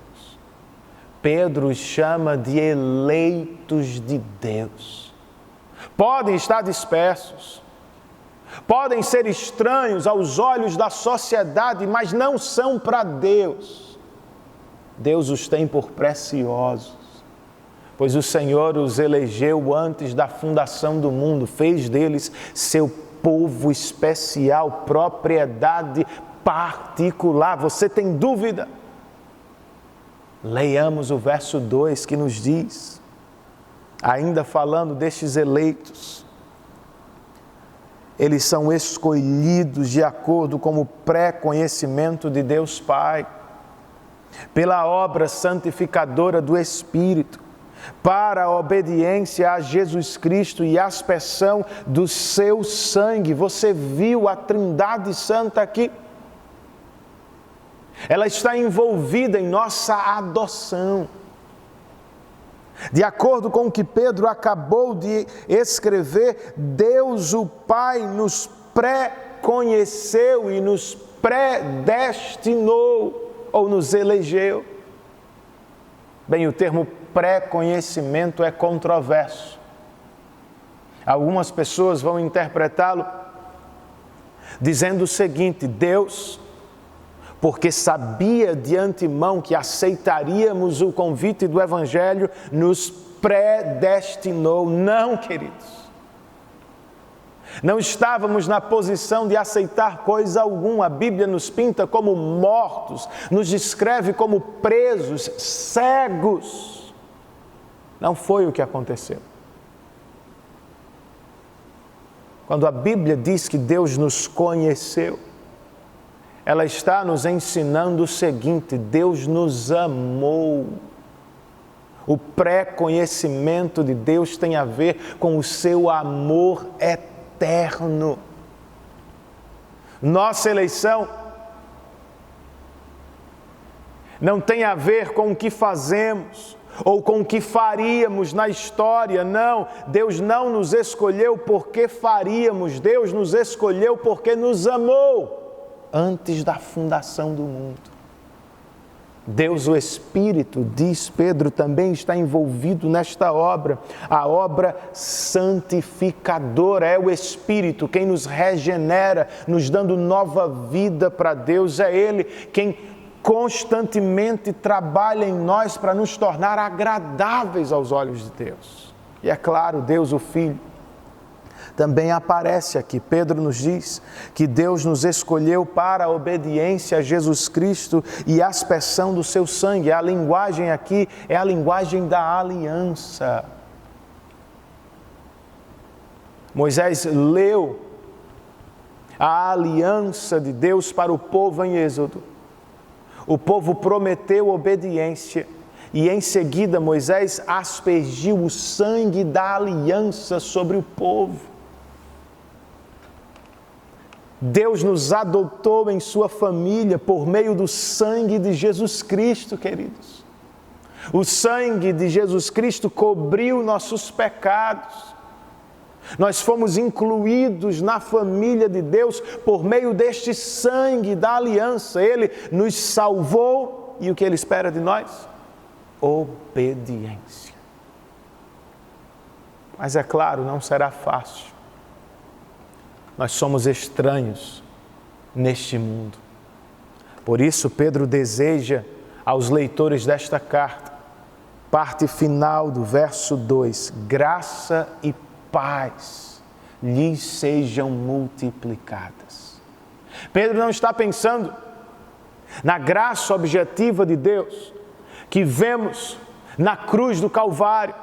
Pedro os chama de eleitos de Deus. Podem estar dispersos, podem ser estranhos aos olhos da sociedade, mas não são para Deus. Deus os tem por preciosos, pois o Senhor os elegeu antes da fundação do mundo, fez deles seu povo especial, propriedade particular. Você tem dúvida? Leiamos o verso 2 que nos diz, ainda falando destes eleitos, eles são escolhidos de acordo com o pré-conhecimento de Deus Pai, pela obra santificadora do Espírito, para a obediência a Jesus Cristo e a aspersão do seu sangue. Você viu a Trindade Santa aqui? Ela está envolvida em nossa adoção. De acordo com o que Pedro acabou de escrever, Deus o Pai nos pré-conheceu e nos predestinou, ou nos elegeu. Bem, o termo pré-conhecimento é controverso. Algumas pessoas vão interpretá-lo dizendo o seguinte: Deus porque sabia de antemão que aceitaríamos o convite do Evangelho, nos predestinou. Não, queridos. Não estávamos na posição de aceitar coisa alguma. A Bíblia nos pinta como mortos, nos descreve como presos, cegos. Não foi o que aconteceu. Quando a Bíblia diz que Deus nos conheceu, ela está nos ensinando o seguinte: Deus nos amou. O pré-conhecimento de Deus tem a ver com o seu amor eterno. Nossa eleição não tem a ver com o que fazemos ou com o que faríamos na história. Não, Deus não nos escolheu porque faríamos, Deus nos escolheu porque nos amou antes da fundação do mundo. Deus, o Espírito, diz Pedro, também está envolvido nesta obra, a obra santificadora. É o Espírito quem nos regenera, nos dando nova vida para Deus. É Ele quem constantemente trabalha em nós para nos tornar agradáveis aos olhos de Deus. E é claro, Deus, o Filho, também aparece aqui. Pedro nos diz que Deus nos escolheu para a obediência a Jesus Cristo e a aspersão do seu sangue. A linguagem aqui é a linguagem da aliança. Moisés leu a aliança de Deus para o povo em Êxodo. O povo prometeu obediência e em seguida Moisés aspergiu o sangue da aliança sobre o povo. Deus nos adotou em sua família por meio do sangue de Jesus Cristo, queridos. O sangue de Jesus Cristo cobriu nossos pecados. Nós fomos incluídos na família de Deus por meio deste sangue da aliança. Ele nos salvou e o que Ele espera de nós? Obediência. Mas é claro, não será fácil. Nós somos estranhos neste mundo. Por isso, Pedro deseja aos leitores desta carta, parte final do verso 2, graça e paz lhes sejam multiplicadas. Pedro não está pensando na graça objetiva de Deus, que vemos na cruz do Calvário,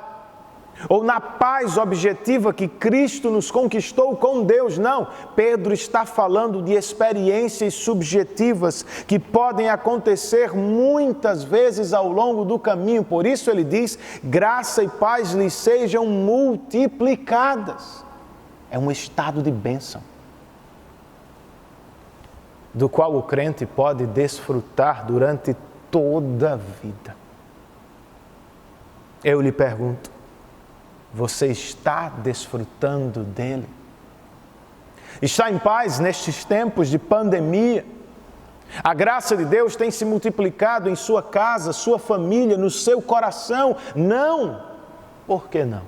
ou na paz objetiva que Cristo nos conquistou com Deus. Não, Pedro está falando de experiências subjetivas que podem acontecer muitas vezes ao longo do caminho. Por isso ele diz, graça e paz lhes sejam multiplicadas. É um estado de bênção, do qual o crente pode desfrutar durante toda a vida. Eu lhe pergunto, você está desfrutando dele? Está em paz nestes tempos de pandemia? A graça de Deus tem se multiplicado em sua casa, sua família, no seu coração? Não! Por que não?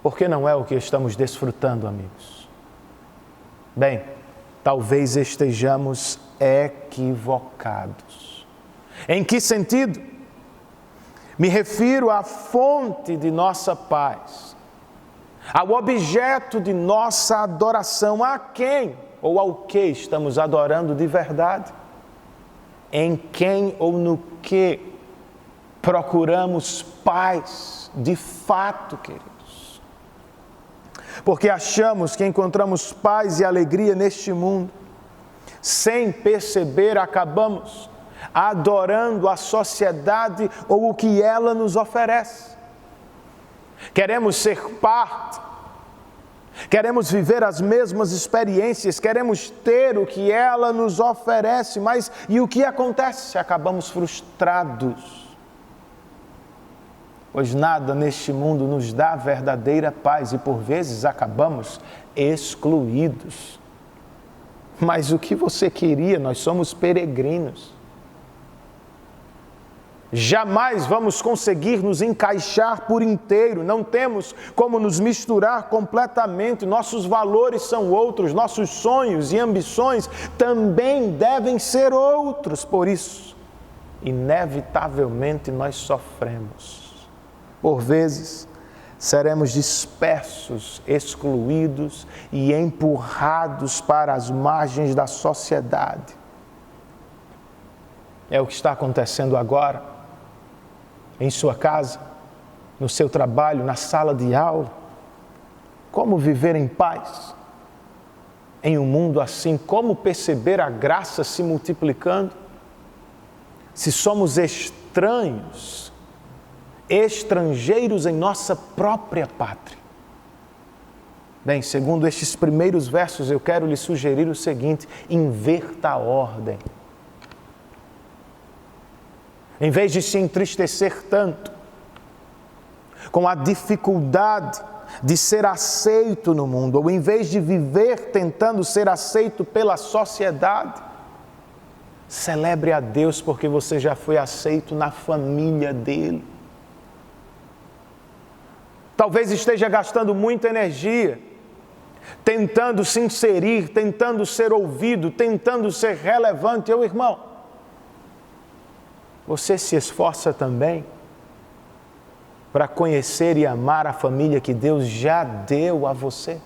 Porque não é o que estamos desfrutando, amigos. Bem, talvez estejamos equivocados. Em que sentido? Me refiro à fonte de nossa paz, ao objeto de nossa adoração. A quem ou ao que estamos adorando de verdade? Em quem ou no que procuramos paz de fato, queridos? Porque achamos que encontramos paz e alegria neste mundo, sem perceber, acabamos adorando a sociedade ou o que ela nos oferece. Queremos ser parte, queremos viver as mesmas experiências, queremos ter o que ela nos oferece, mas e o que acontece? Acabamos frustrados, pois nada neste mundo nos dá verdadeira paz e por vezes acabamos excluídos. Mas o que você queria? Nós somos peregrinos. Jamais vamos conseguir nos encaixar por inteiro, não temos como nos misturar completamente. Nossos valores são outros, nossos sonhos e ambições também devem ser outros. Por isso, inevitavelmente nós sofremos. Por vezes, seremos dispersos, excluídos e empurrados para as margens da sociedade. É o que está acontecendo agora, em sua casa, no seu trabalho, na sala de aula. Como viver em paz em um mundo assim? Como perceber a graça se multiplicando? Se somos estranhos, estrangeiros em nossa própria pátria. Bem, segundo estes primeiros versos, eu quero lhe sugerir o seguinte: inverta a ordem. Em vez de se entristecer tanto com a dificuldade de ser aceito no mundo, ou em vez de viver tentando ser aceito pela sociedade, celebre a Deus porque você já foi aceito na família dele. Talvez esteja gastando muita energia tentando se inserir, tentando ser ouvido, tentando ser relevante. Irmão, você se esforça também para conhecer e amar a família que Deus já deu a você?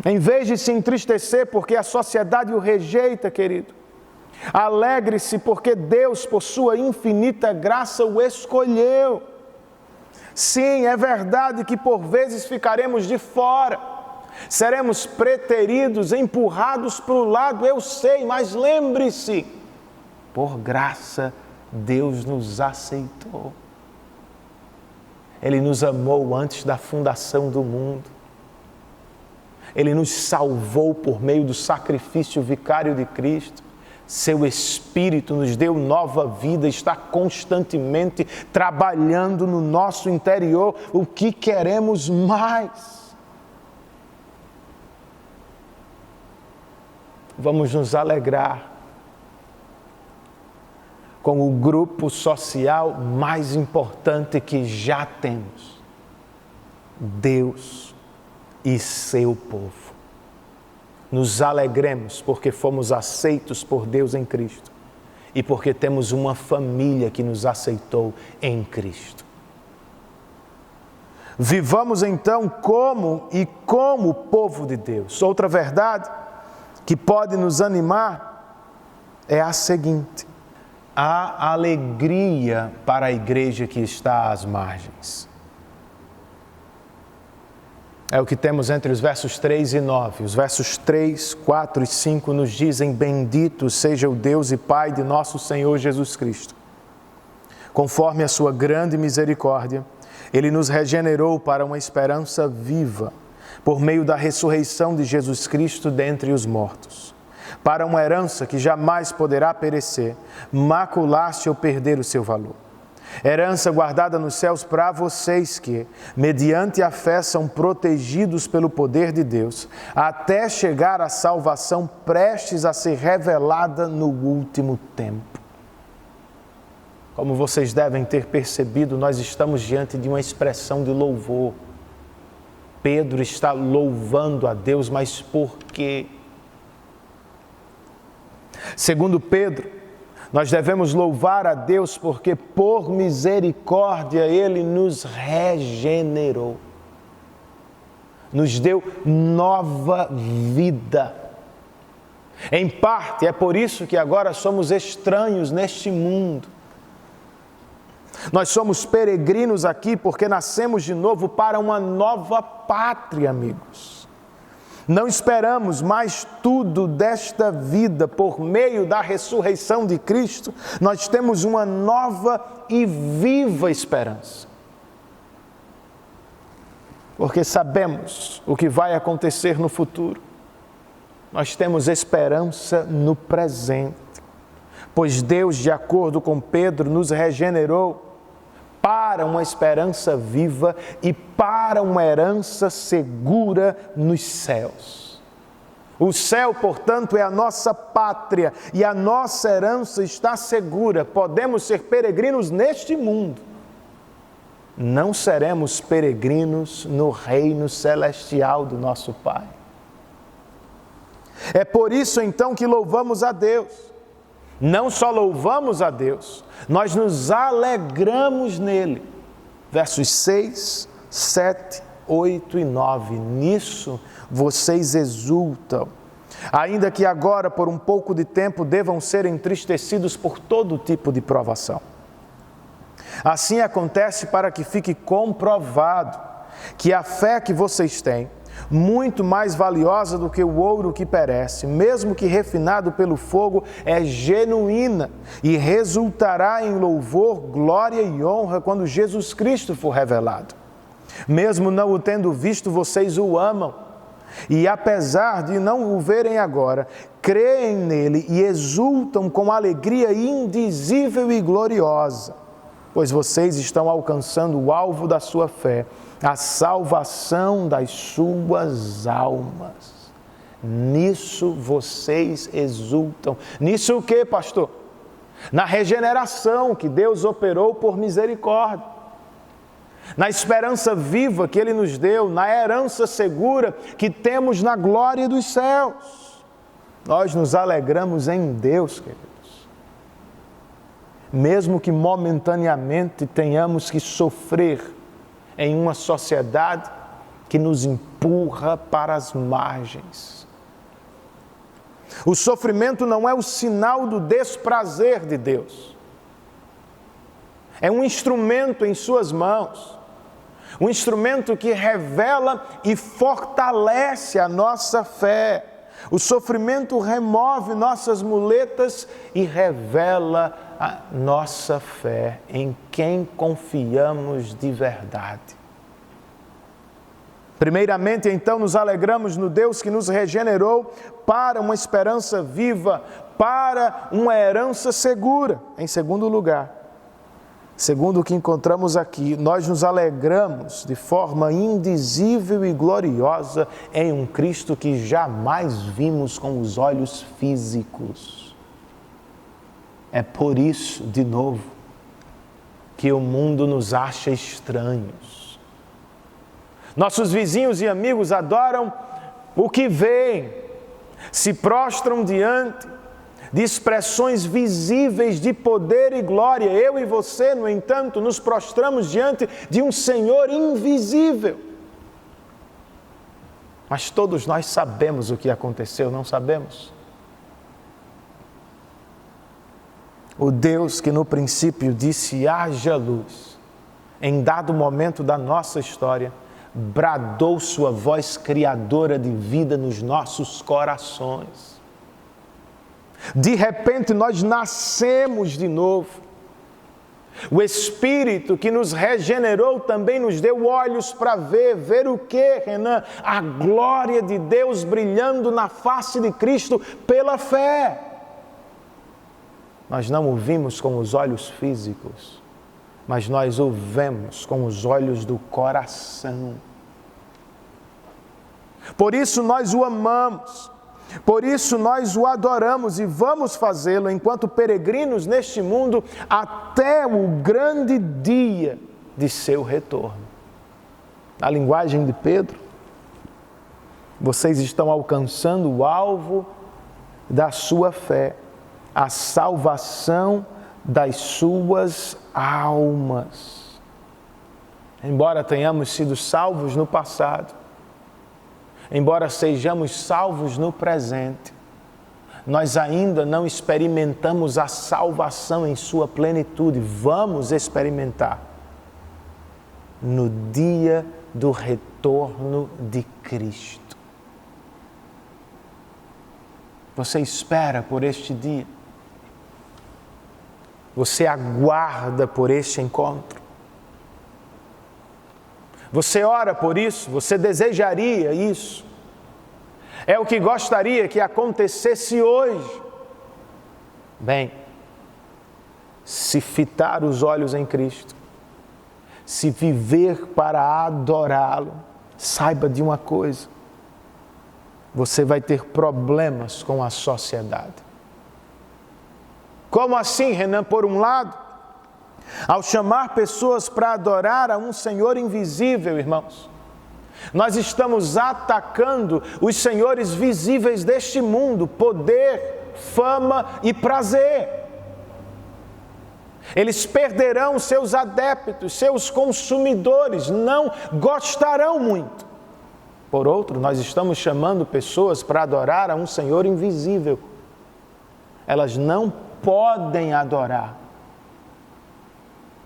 Em vez de se entristecer porque a sociedade o rejeita, querido, alegre-se porque Deus, por sua infinita graça, o escolheu. Sim, é verdade que por vezes ficaremos de fora, seremos preteridos, empurrados para o lado, eu sei, mas lembre-se, por graça, Deus nos aceitou. Ele nos amou antes da fundação do mundo. Ele nos salvou por meio do sacrifício vicário de Cristo. Seu Espírito nos deu nova vida, está constantemente trabalhando no nosso interior. O que queremos mais? Vamos nos alegrar com o grupo social mais importante que já temos: Deus e seu povo. Nos alegremos porque fomos aceitos por Deus em Cristo e porque temos uma família que nos aceitou em Cristo. Vivamos então como povo de Deus. Outra verdade que pode nos animar é a seguinte: há alegria para a igreja que está às margens. É o que temos entre os versos 3 e 9. Os versos 3, 4 e 5 nos dizem: bendito seja o Deus e Pai de nosso Senhor Jesus Cristo. Conforme a sua grande misericórdia, Ele nos regenerou para uma esperança viva, por meio da ressurreição de Jesus Cristo dentre os mortos, para uma herança que jamais poderá perecer, macular-se ou perder o seu valor. Herança guardada nos céus para vocês que, mediante a fé, são protegidos pelo poder de Deus, até chegar à salvação prestes a ser revelada no último tempo. Como vocês devem ter percebido, nós estamos diante de uma expressão de louvor. Pedro está louvando a Deus, mas por quê? Segundo Pedro, nós devemos louvar a Deus porque, por misericórdia, Ele nos regenerou, nos deu nova vida. Em parte, é por isso que agora somos estranhos neste mundo. Nós somos peregrinos aqui porque nascemos de novo para uma nova pátria, amigos. Não esperamos mais tudo desta vida. Por meio da ressurreição de Cristo, nós temos uma nova e viva esperança. Porque sabemos o que vai acontecer no futuro. Nós temos esperança no presente. Pois Deus, de acordo com Pedro, nos regenerou para uma esperança viva e para uma herança segura nos céus. O céu, portanto, é a nossa pátria e a nossa herança está segura. Podemos ser peregrinos neste mundo. Não seremos peregrinos no reino celestial do nosso Pai. É por isso, então, que louvamos a Deus. Não só louvamos a Deus, nós nos alegramos nele. Versos 6, 7, 8 e 9. Nisso vocês exultam, ainda que agora, por um pouco de tempo, devam ser entristecidos por todo tipo de provação. Assim acontece para que fique comprovado que a fé que vocês têm, muito mais valiosa do que o ouro que perece, mesmo que refinado pelo fogo, é genuína e resultará em louvor, glória e honra quando Jesus Cristo for revelado. Mesmo não o tendo visto, vocês o amam. E apesar de não o verem agora, creem nele e exultam com alegria indizível e gloriosa, pois vocês estão alcançando o alvo da sua fé, a salvação das suas almas. Nisso vocês exultam. Nisso o quê, pastor? Na regeneração que Deus operou por misericórdia, na esperança viva que Ele nos deu, na herança segura que temos na glória dos céus. Nós nos alegramos em Deus, queridos. Mesmo que momentaneamente tenhamos que sofrer em uma sociedade que nos empurra para as margens. O sofrimento não é o sinal do desprazer de Deus. É um instrumento em suas mãos. Um instrumento que revela e fortalece a nossa fé. O sofrimento remove nossas muletas e revela a nossa fé em quem confiamos de verdade. Primeiramente, então, nos alegramos no Deus que nos regenerou para uma esperança viva, para uma herança segura. Em segundo lugar, segundo o que encontramos aqui, nós nos alegramos de forma indizível e gloriosa em um Cristo que jamais vimos com os olhos físicos. É por isso, de novo, que o mundo nos acha estranhos. Nossos vizinhos e amigos adoram o que veem, se prostram diante de expressões visíveis de poder e glória. Eu e você, no entanto, nos prostramos diante de um Senhor invisível. Mas todos nós sabemos o que aconteceu, não sabemos? O Deus que no princípio disse haja luz, em dado momento da nossa história, bradou sua voz criadora de vida nos nossos corações. De repente nós nascemos de novo. O Espírito que nos regenerou também nos deu olhos para ver o que, Renan? A glória de Deus brilhando na face de Cristo pela fé. Nós não o vimos com os olhos físicos, mas nós o vemos com os olhos do coração. Por isso nós o amamos, por isso nós o adoramos e vamos fazê-lo enquanto peregrinos neste mundo até o grande dia de seu retorno. Na linguagem de Pedro, vocês estão alcançando o alvo da sua fé, a salvação das suas almas. Embora tenhamos sido salvos no passado, embora sejamos salvos no presente, nós ainda não experimentamos a salvação em sua plenitude. Vamos experimentar no dia do retorno de Cristo. Você espera por este dia? Você aguarda por este encontro? Você ora por isso? Você desejaria isso? É o que gostaria que acontecesse hoje? Bem, se fitar os olhos em Cristo, se viver para adorá-lo, saiba de uma coisa: você vai ter problemas com a sociedade. Como assim, Renan? Por um lado, ao chamar pessoas para adorar a um Senhor invisível, irmãos, nós estamos atacando os senhores visíveis deste mundo, poder, fama e prazer. Eles perderão seus adeptos, seus consumidores, não gostarão muito. Por outro, nós estamos chamando pessoas para adorar a um Senhor invisível. Elas não podem adorar,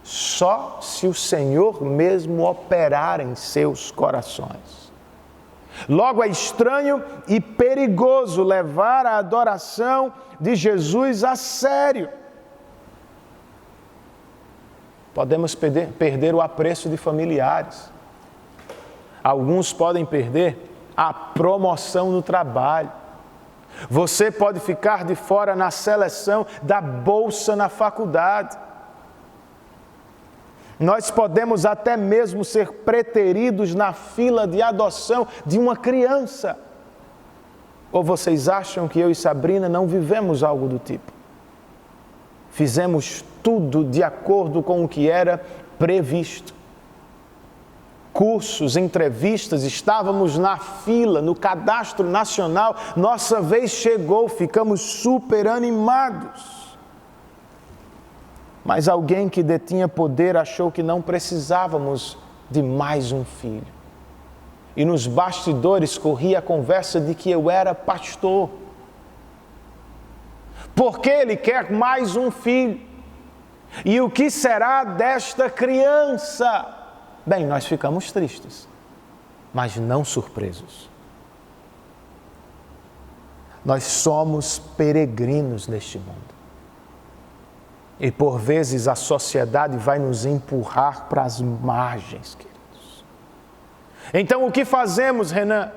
só se o Senhor mesmo operar em seus corações. Logo, é estranho e perigoso levar a adoração de Jesus a sério. Podemos perder o apreço de familiares. Alguns podem perder a promoção no trabalho. Você pode ficar de fora na seleção da bolsa na faculdade. Nós podemos até mesmo ser preteridos na fila de adoção de uma criança. Ou vocês acham que eu e Sabrina não vivemos algo do tipo? Fizemos tudo de acordo com o que era previsto. Cursos, entrevistas, estávamos na fila, no cadastro nacional, nossa vez chegou, ficamos super animados. Mas alguém que detinha poder achou que não precisávamos de mais um filho. E nos bastidores corria a conversa de que eu era pastor. Porque ele quer mais um filho. E o que será desta criança? Bem, nós ficamos tristes, mas não surpresos. Nós somos peregrinos neste mundo. E por vezes a sociedade vai nos empurrar para as margens, queridos. Então o que fazemos, Renan?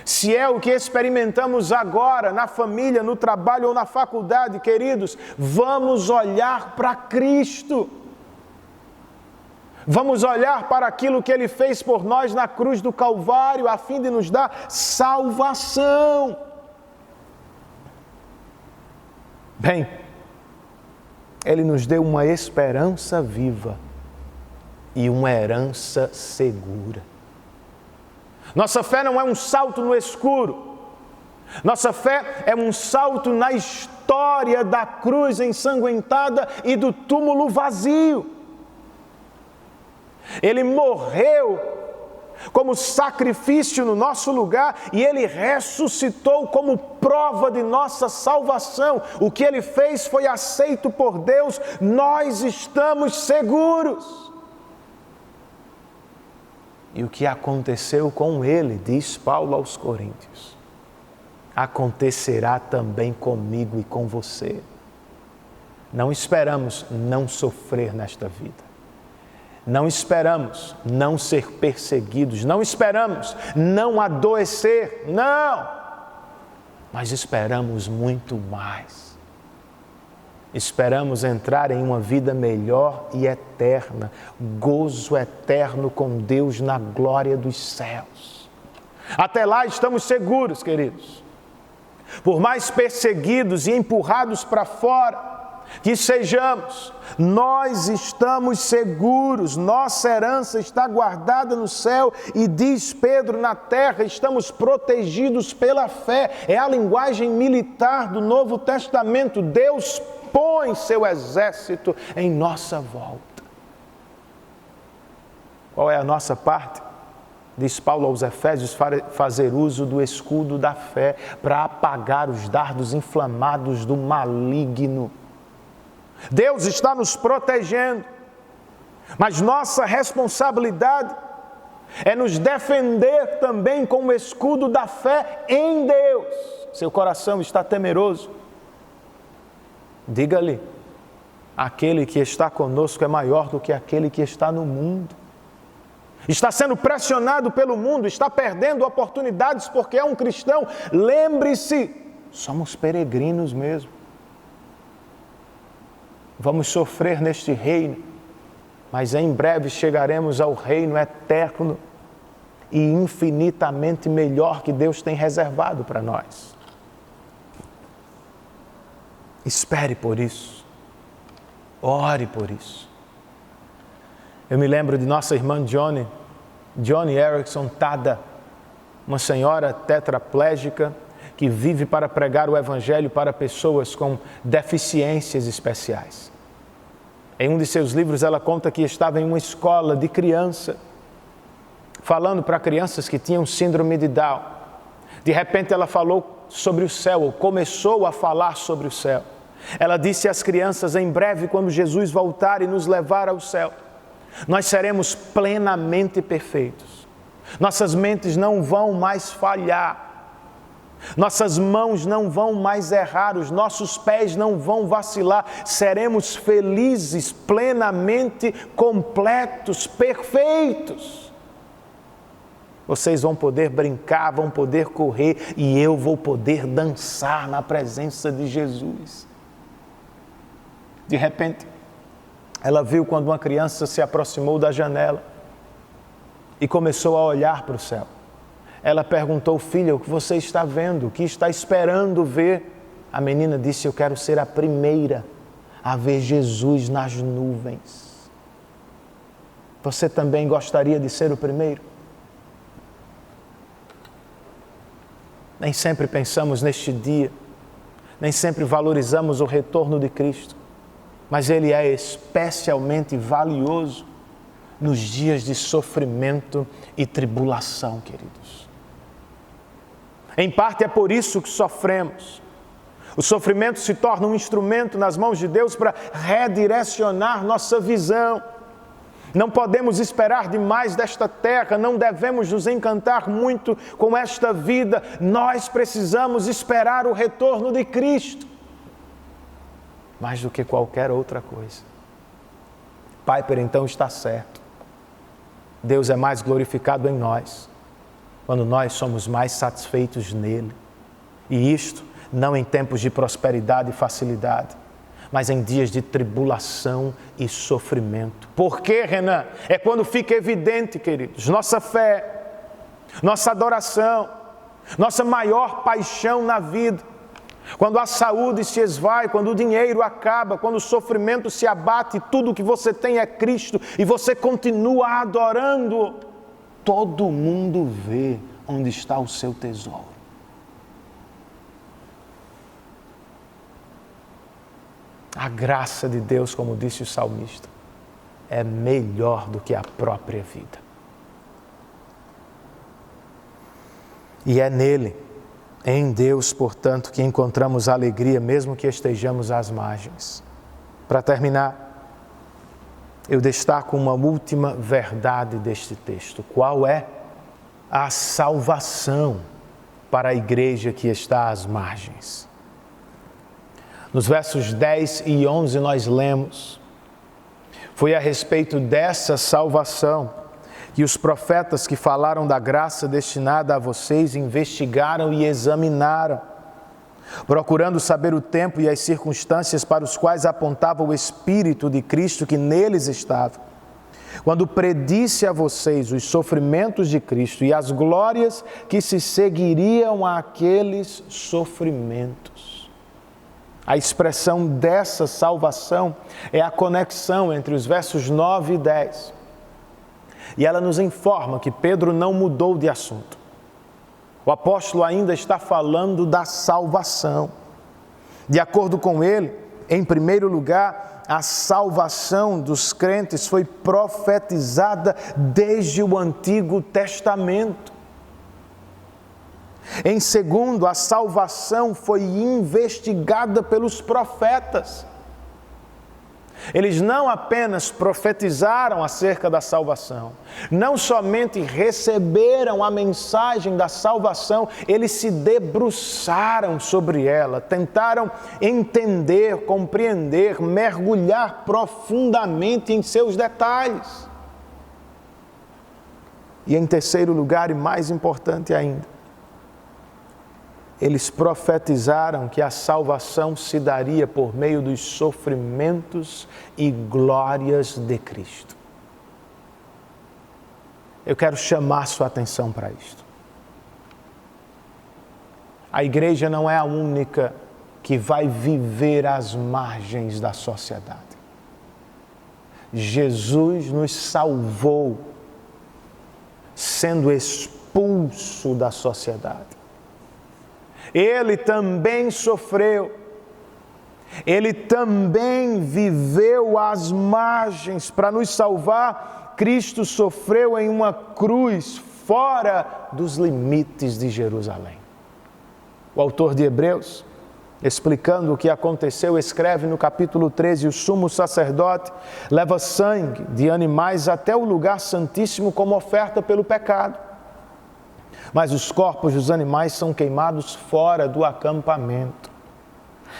Se é o que experimentamos agora, na família, no trabalho ou na faculdade, queridos, vamos olhar para Cristo. Vamos olhar para aquilo que Ele fez por nós na cruz do Calvário, a fim de nos dar salvação. Bem, Ele nos deu uma esperança viva e uma herança segura. Nossa fé não é um salto no escuro. Nossa fé é um salto na história da cruz ensanguentada e do túmulo vazio. Ele morreu como sacrifício no nosso lugar e Ele ressuscitou como prova de nossa salvação. O que Ele fez foi aceito por Deus, nós estamos seguros. E o que aconteceu com Ele, diz Paulo aos Coríntios, acontecerá também comigo e com você. Não esperamos não sofrer nesta vida. Não esperamos não ser perseguidos, não esperamos não adoecer, não. Mas esperamos muito mais. Esperamos entrar em uma vida melhor e eterna, gozo eterno com Deus na glória dos céus. Até lá estamos seguros, queridos. Por mais perseguidos e empurrados para fora que sejamos, nós estamos seguros, nossa herança está guardada no céu e diz Pedro, na terra estamos protegidos pela fé. É a linguagem militar do Novo Testamento. Deus põe seu exército em nossa volta. Qual é a nossa parte? Diz Paulo aos Efésios, fazer uso do escudo da fé para apagar os dardos inflamados do maligno. Deus está nos protegendo, mas nossa responsabilidade é nos defender também com o escudo da fé em Deus. Seu coração está temeroso? Diga-lhe, aquele que está conosco é maior do que aquele que está no mundo. Está sendo pressionado pelo mundo, está perdendo oportunidades porque é um cristão. Lembre-se, somos peregrinos mesmo. Vamos sofrer neste reino, mas em breve chegaremos ao reino eterno. e infinitamente melhor que Deus tem reservado para nós. Espere por isso. Ore por isso. Eu me lembro de nossa irmã Johnny Erickson Tada, uma senhora tetraplégica que vive para pregar o Evangelho para pessoas com deficiências especiais. Em um de seus livros ela conta que estava em uma escola de criança, falando para crianças que tinham síndrome de Down. De repente ela falou sobre o céu, ou começou a falar sobre o céu. Ela disse às crianças: em breve, quando Jesus voltar e nos levar ao céu, nós seremos plenamente perfeitos. Nossas mentes não vão mais falhar. Nossas mãos não vão mais errar, os nossos pés não vão vacilar. Seremos felizes, plenamente completos, perfeitos. Vocês vão poder brincar, vão poder correr e eu vou poder dançar na presença de Jesus. De repente, ela viu quando uma criança se aproximou da janela e começou a olhar para o céu. Ela perguntou: filha, o que você está vendo? O que está esperando ver? A menina disse: eu quero ser a primeira a ver Jesus nas nuvens. Você também gostaria de ser o primeiro? Nem sempre pensamos neste dia, nem sempre valorizamos o retorno de Cristo, mas Ele é especialmente valioso nos dias de sofrimento e tribulação, queridos. Em parte é por isso que sofremos. O sofrimento se torna um instrumento nas mãos de Deus para redirecionar nossa visão. Não podemos esperar demais desta terra, não devemos nos encantar muito com esta vida. Nós precisamos esperar o retorno de Cristo, mais do que qualquer outra coisa. Piper então está certo. Deus é mais glorificado em nós quando nós somos mais satisfeitos nele. E isto não em tempos de prosperidade e facilidade, mas em dias de tribulação e sofrimento. Por quê, Renan? É quando fica evidente, queridos, nossa fé, nossa adoração, nossa maior paixão na vida. Quando a saúde se esvai, quando o dinheiro acaba, quando o sofrimento se abate, tudo que você tem é Cristo e você continua adorando, todo mundo vê onde está o seu tesouro. A graça de Deus, como disse o salmista, é melhor do que a própria vida. E é nele, em Deus, portanto, que encontramos alegria, mesmo que estejamos às margens. Para terminar, eu destaco uma última verdade deste texto. Qual é? A salvação para a igreja que está às margens. Nos versos 10 e 11 nós lemos: foi a respeito dessa salvação que os profetas que falaram da graça destinada a vocês investigaram e examinaram, procurando saber o tempo e as circunstâncias para os quais apontava o Espírito de Cristo que neles estava, quando predisse a vocês os sofrimentos de Cristo e as glórias que se seguiriam àqueles sofrimentos. A expressão dessa salvação é a conexão entre os versos 9 e 10. E ela nos informa que Pedro não mudou de assunto. O apóstolo ainda está falando da salvação. De acordo com ele, em primeiro lugar, a salvação dos crentes foi profetizada desde o Antigo Testamento. Em segundo, a salvação foi investigada pelos profetas. Eles não apenas profetizaram acerca da salvação, não somente receberam a mensagem da salvação, eles se debruçaram sobre ela, tentaram entender, compreender, mergulhar profundamente em seus detalhes. E em terceiro lugar, e mais importante ainda, eles profetizaram que a salvação se daria por meio dos sofrimentos e glórias de Cristo. eu quero chamar sua atenção para isto. A igreja não é a única que vai viver às margens da sociedade. Jesus nos salvou sendo expulso da sociedade. Ele também sofreu. Ele também viveu às margens para nos salvar. Cristo sofreu em uma cruz fora dos limites de Jerusalém. O autor de Hebreus, explicando o que aconteceu, escreve no capítulo 13: o sumo sacerdote leva sangue de animais até o lugar santíssimo como oferta pelo pecado. Mas os corpos dos animais são queimados fora do acampamento.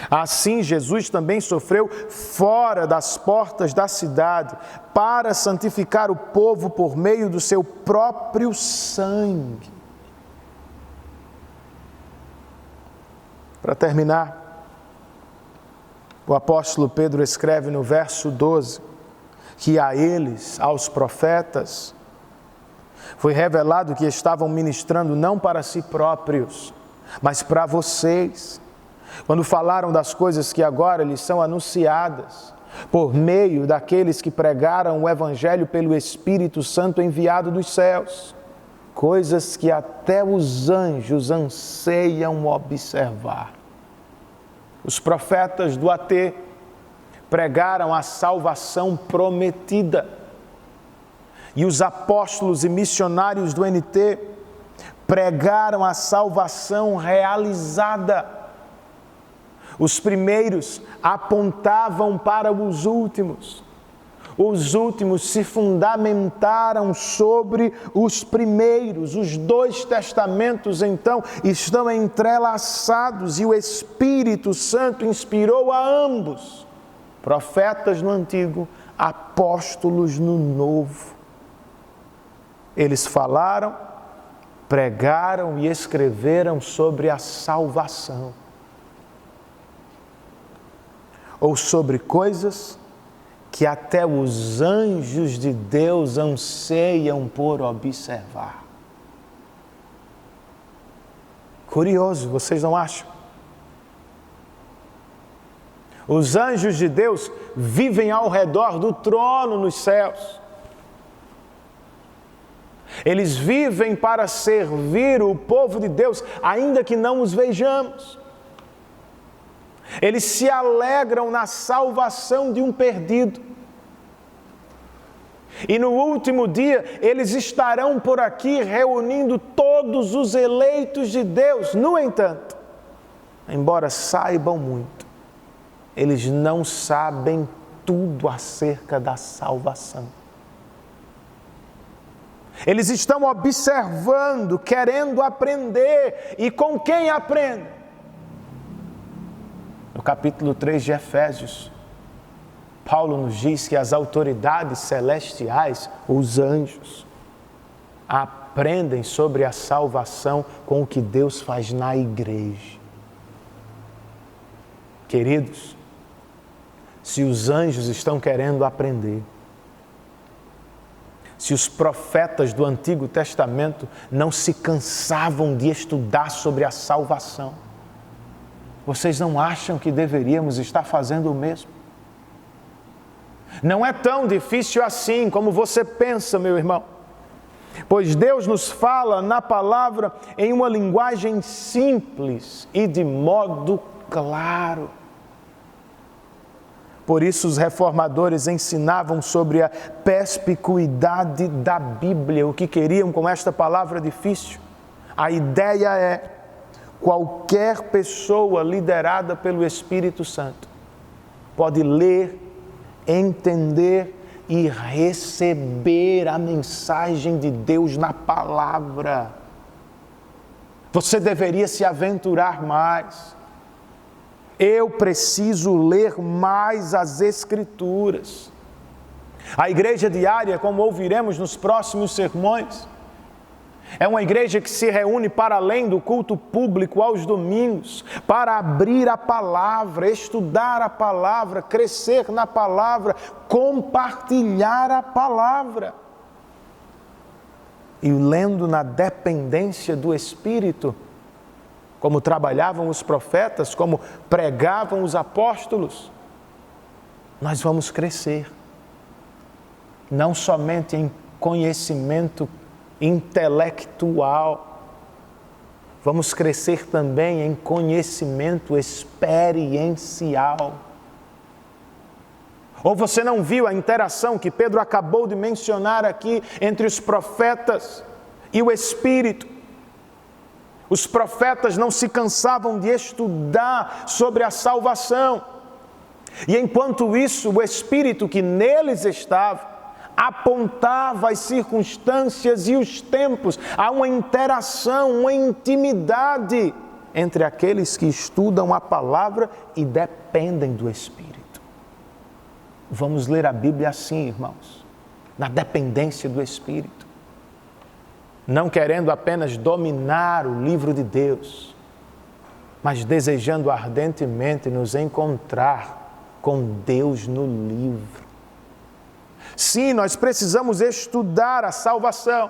Assim, Jesus também sofreu fora das portas da cidade, para santificar o povo por meio do seu próprio sangue. Para terminar, o apóstolo Pedro escreve no verso 12, que a eles, aos profetas, foi revelado que estavam ministrando não para si próprios, mas para vocês, quando falaram das coisas que agora lhes são anunciadas, por meio daqueles que pregaram o Evangelho pelo Espírito Santo enviado dos céus, coisas que até os anjos anseiam observar. Os profetas do AT pregaram a salvação prometida, e os apóstolos e missionários do NT pregaram a salvação realizada. Os primeiros apontavam para os últimos se fundamentaram sobre os primeiros. Os dois testamentos, então, estão entrelaçados e o Espírito Santo inspirou a ambos, profetas no Antigo, apóstolos no Novo. Eles falaram, pregaram e escreveram sobre a salvação, ou sobre coisas que até os anjos de Deus anseiam por observar. Curioso, vocês não acham? Os anjos de Deus vivem ao redor do trono nos céus. Eles vivem para servir o povo de Deus, ainda que não os vejamos. Eles se alegram na salvação de um perdido. E no último dia, eles estarão por aqui reunindo todos os eleitos de Deus. No entanto, embora saibam muito, eles não sabem tudo acerca da salvação. Eles estão observando, querendo aprender. E com quem aprendem? No capítulo 3 de Efésios, Paulo nos diz que as autoridades celestiais, os anjos, aprendem sobre a salvação com o que Deus faz na igreja. Queridos, se os anjos estão querendo aprender, se os profetas do Antigo Testamento não se cansavam de estudar sobre a salvação, vocês não acham que deveríamos estar fazendo o mesmo? Não é tão difícil assim como você pensa, meu irmão, pois Deus nos fala na palavra em uma linguagem simples e de modo claro. Por isso os reformadores ensinavam sobre a perspicuidade da Bíblia. O que queriam com esta palavra difícil? A ideia é: qualquer pessoa liderada pelo Espírito Santo pode ler, entender e receber a mensagem de Deus na palavra. Você deveria se aventurar mais. Eu preciso ler mais as Escrituras. A igreja diária, como ouviremos nos próximos sermões, é uma igreja que se reúne para além do culto público aos domingos, para abrir a palavra, estudar a palavra, crescer na palavra, compartilhar a palavra. e lendo na dependência do Espírito, como trabalhavam os profetas, como pregavam os apóstolos, nós vamos crescer. Não somente em conhecimento intelectual, vamos crescer também em conhecimento experiencial. Ou você não viu a interação que Pedro acabou de mencionar aqui entre os profetas e o Espírito? Os profetas não se cansavam de estudar sobre a salvação. E enquanto isso, o Espírito que neles estava apontava as circunstâncias e os tempos. Há uma interação, uma intimidade entre aqueles que estudam a palavra e dependem do Espírito. Vamos ler a Bíblia assim, irmãos, na dependência do Espírito. Não querendo apenas dominar o livro de Deus, mas desejando ardentemente nos encontrar com Deus no livro. Sim, nós precisamos estudar a salvação,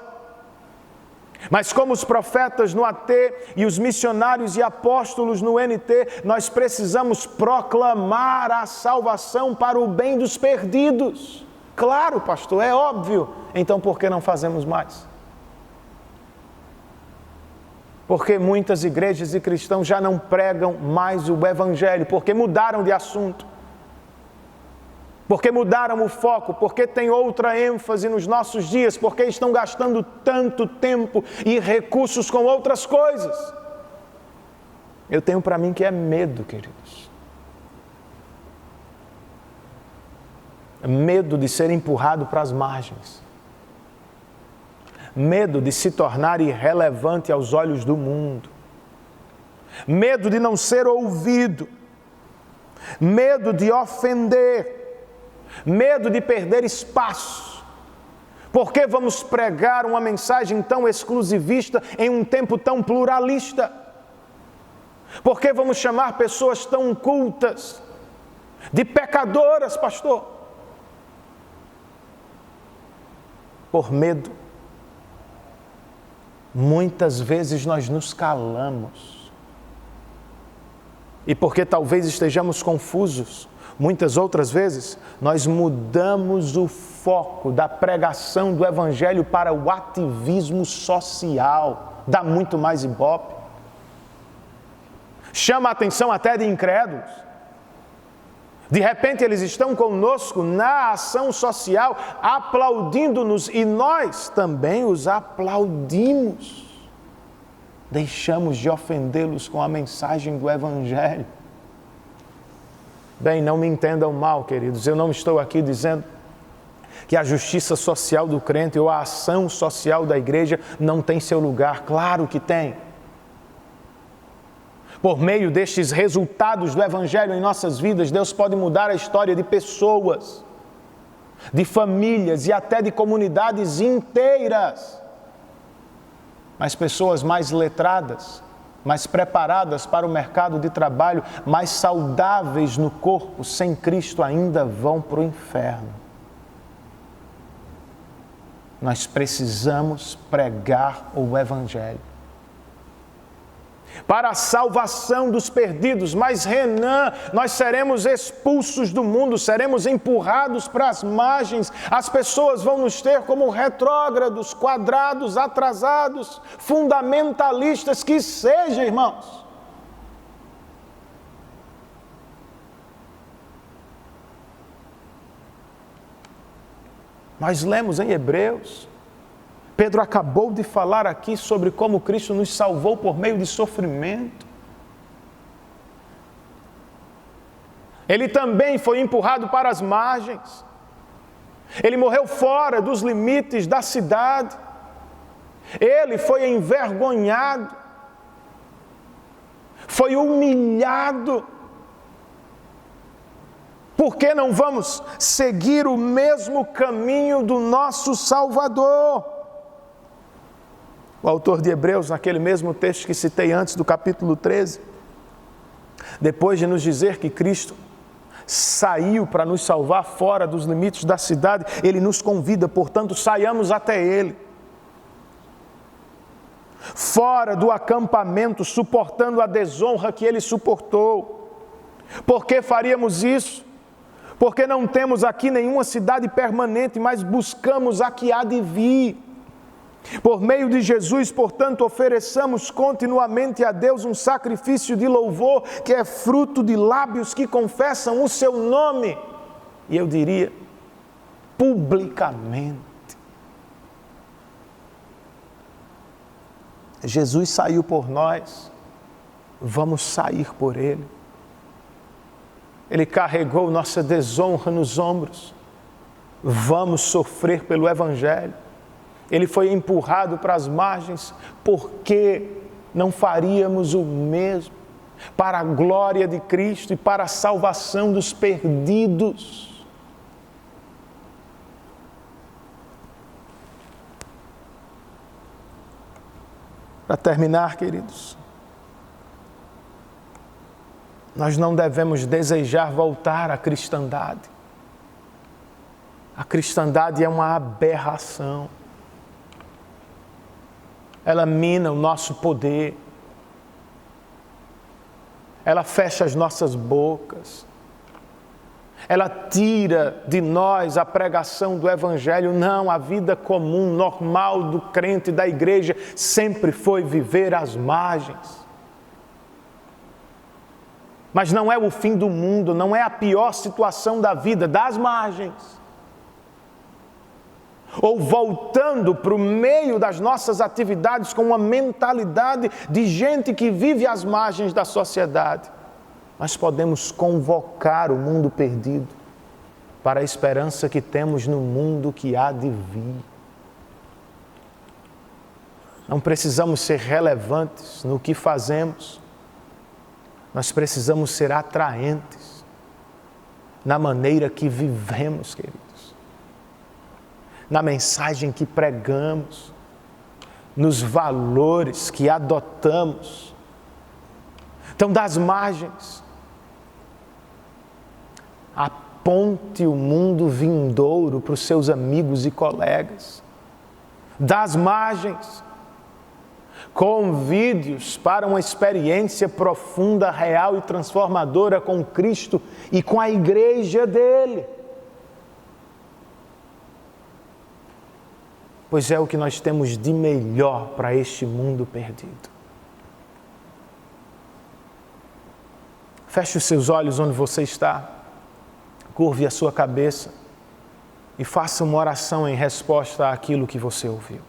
mas como os profetas no AT e os missionários e apóstolos no NT, nós precisamos proclamar a salvação para o bem dos perdidos. Claro, pastor, é óbvio. Então por que não fazemos mais? Porque muitas igrejas e cristãos já não pregam mais o Evangelho, porque mudaram de assunto, porque mudaram o foco, porque tem outra ênfase nos nossos dias, porque estão gastando tanto tempo e recursos com outras coisas. Eu tenho para mim que é medo, queridos. Medo de ser empurrado para as margens. Medo de se tornar irrelevante aos olhos do mundo. Medo de não ser ouvido. Medo de ofender. Medo de perder espaço. Por que vamos pregar uma mensagem tão exclusivista em um tempo tão pluralista? Por que vamos chamar pessoas tão cultas de pecadoras, pastor? Por medo. Muitas vezes nós nos calamos. E porque talvez estejamos confusos, muitas outras vezes nós mudamos o foco da pregação do Evangelho para o ativismo social. Dá muito mais ibope. Chama a atenção até de incrédulos. De repente eles estão conosco na ação social, aplaudindo-nos, e nós também os aplaudimos. Deixamos de ofendê-los com a mensagem do Evangelho. Bem, não me entendam mal, queridos, eu não estou aqui dizendo que a justiça social do crente ou a ação social da igreja não tem seu lugar. Claro que tem. Por meio destes resultados do Evangelho em nossas vidas, Deus pode mudar a história de pessoas, de famílias e até de comunidades inteiras. Mas pessoas mais letradas, mais preparadas para o mercado de trabalho, mais saudáveis no corpo, sem Cristo, ainda vão para o inferno. Nós precisamos pregar o Evangelho para a salvação dos perdidos. Mas Renan, nós seremos expulsos do mundo, seremos empurrados para as margens, as pessoas vão nos ter como retrógrados, quadrados, atrasados, fundamentalistas, que seja, irmãos. Nós lemos em Hebreus, Pedro acabou de falar aqui sobre como Cristo nos salvou por meio de sofrimento. Ele também foi empurrado para as margens. Ele morreu fora dos limites da cidade. Ele foi envergonhado. Foi humilhado. Por que não vamos seguir o mesmo caminho do nosso Salvador? O autor de Hebreus, naquele mesmo texto que citei antes, do capítulo 13, depois de nos dizer que Cristo saiu para nos salvar fora dos limites da cidade, ele nos convida, portanto, saiamos até Ele. fora do acampamento, suportando a desonra que ele suportou. Por que faríamos isso? Porque não temos aqui nenhuma cidade permanente, mas buscamos a que há de vir. Por meio de Jesus, portanto, ofereçamos continuamente a Deus um sacrifício de louvor, que é fruto de lábios que confessam o seu nome. E eu diria, publicamente. Jesus saiu por nós, vamos sair por Ele. Ele carregou nossa desonra nos ombros, vamos sofrer pelo Evangelho. Ele foi empurrado para as margens, porque não faríamos o mesmo para a glória de Cristo e para a salvação dos perdidos. Para terminar, queridos, nós não devemos desejar voltar à cristandade. A cristandade é uma aberração. Ela mina o nosso poder. Ela fecha as nossas bocas. Ela tira de nós a pregação do Evangelho. Não, a vida comum, normal do crente da igreja sempre foi viver às margens. Mas não é o fim do mundo, não é a pior situação da vida, das margens. Ou voltando para o meio das nossas atividades com uma mentalidade de gente que vive às margens da sociedade. Nós podemos convocar o mundo perdido para a esperança que temos no mundo que há de vir. Não precisamos ser relevantes no que fazemos, nós precisamos ser atraentes na maneira que vivemos, queridos. Na mensagem que pregamos, nos valores que adotamos. Então, das margens, aponte o mundo vindouro para os seus amigos e colegas. Das margens, convide-os para uma experiência profunda, real e transformadora com Cristo e com a igreja dele. Pois é o que nós temos de melhor para este mundo perdido. Feche os seus olhos onde você está, curve a sua cabeça e faça uma oração em resposta àquilo que você ouviu.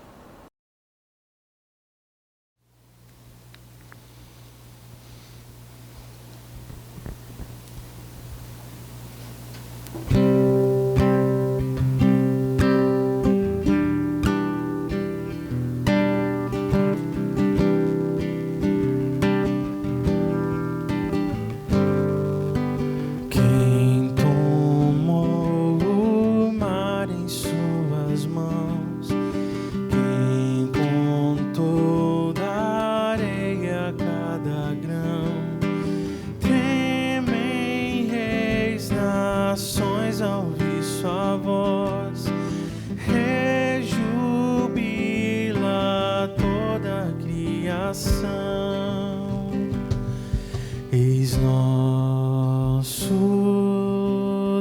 Eis nosso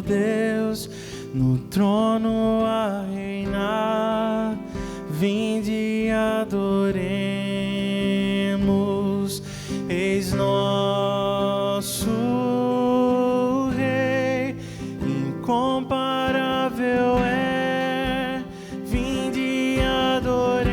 Deus no trono a reinar, vinde e adoremos. Eis nosso Rei, incomparável é, vinde e adoremos.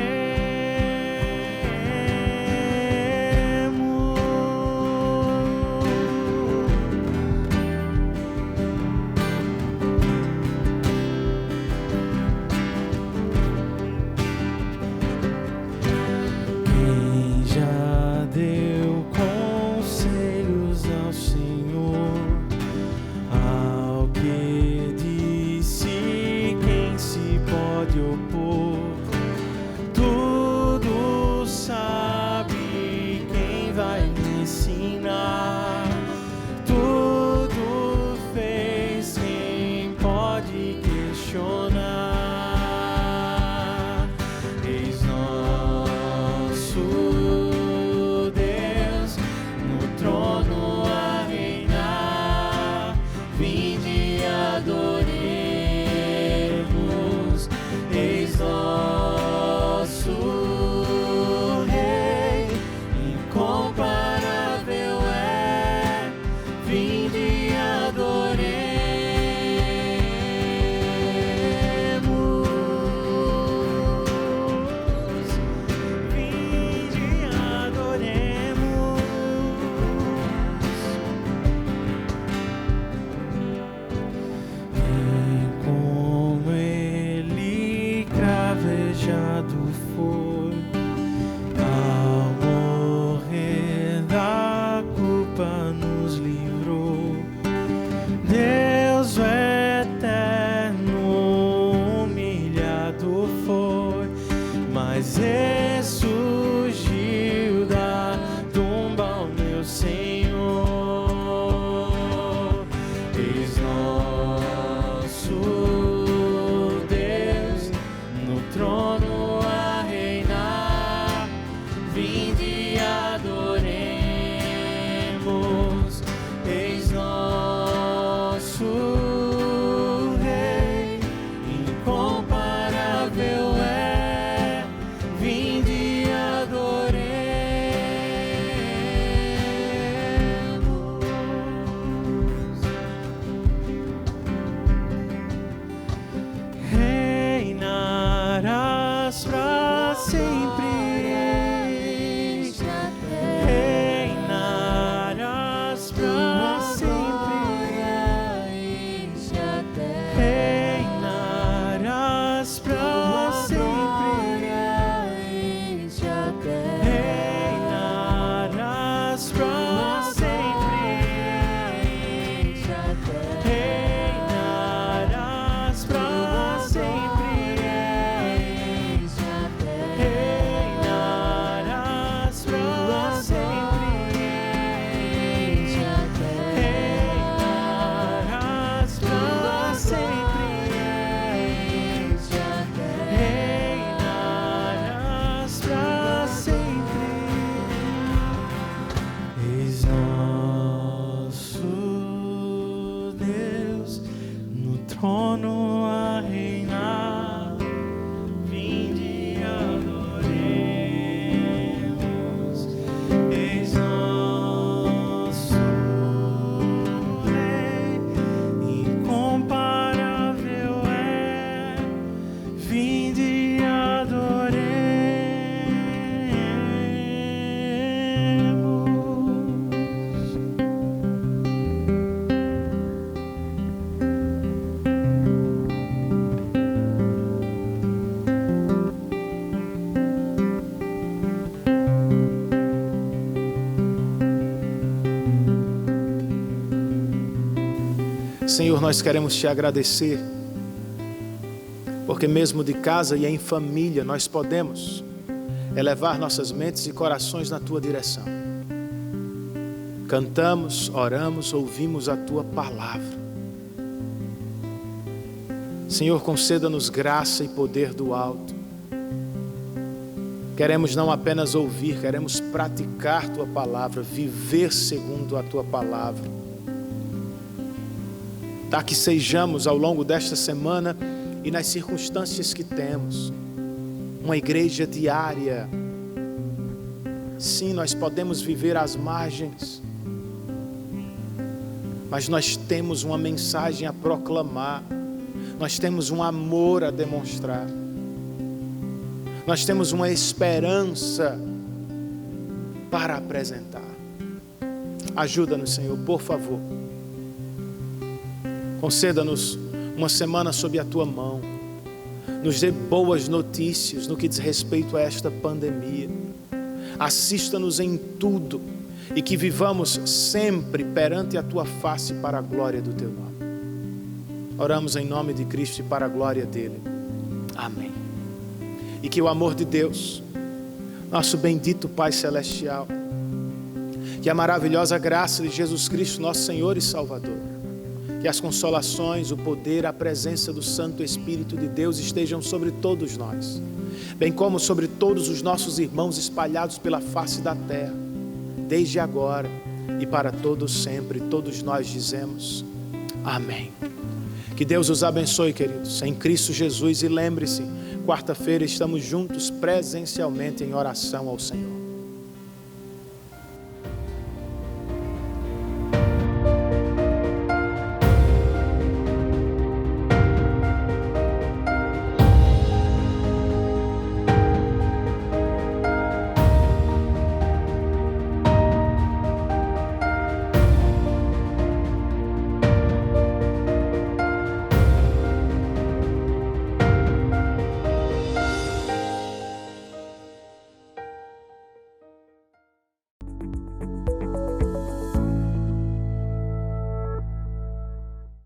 foi. Ao morrer da culpa nos livrou. Deus o eterno humilhado foi, mas ressurgiu da tumba o meu Senhor. Eis nosso Deus no trono a reinar. Vinde e adoremos. Eis nosso Rei, incomparável é. Vinde e adoremos. Reinarás pra sempre. Reinarás pra sempre. Reinarás pra sempre. Reinarás pra sempre. Reinarás pra sempre. Reinarás pra sempre. Reinarás pra sempre. Reinarás pra sempre. Eis nosso Deus no trono a reinar. Vinde e adoremos. Eis nosso Rei, incomparável é. Vinde e adoremos. Senhor, nós queremos te agradecer, porque mesmo de casa e em família nós podemos elevar nossas mentes e corações na tua direção. Cantamos, oramos, ouvimos a tua palavra. Senhor, conceda-nos graça e poder do alto. Queremos não apenas ouvir, queremos praticar tua palavra, viver segundo a tua palavra. Tá, que sejamos ao longo desta semana e nas circunstâncias que temos, uma igreja diária. Sim, nós podemos viver às margens, mas nós temos uma mensagem a proclamar, nós temos um amor a demonstrar, nós temos uma esperança para apresentar. Ajuda-nos, Senhor, por favor. Conceda-nos uma semana sob a tua mão. Nos dê boas notícias no que diz respeito a esta pandemia. Assista-nos em tudo e que vivamos sempre perante a tua face para a glória do teu nome. Oramos em nome de Cristo e para a glória dele. Amém. E que o amor de Deus, nosso bendito Pai Celestial, que a maravilhosa graça de Jesus Cristo, nosso Senhor e Salvador, que as consolações, o poder, a presença do Santo Espírito de Deus estejam sobre todos nós, bem como sobre todos os nossos irmãos espalhados pela face da terra, desde agora e para todos sempre. Todos nós dizemos amém. Que Deus os abençoe, queridos, em Cristo Jesus. E lembre-se, quarta-feira estamos juntos presencialmente em oração ao Senhor.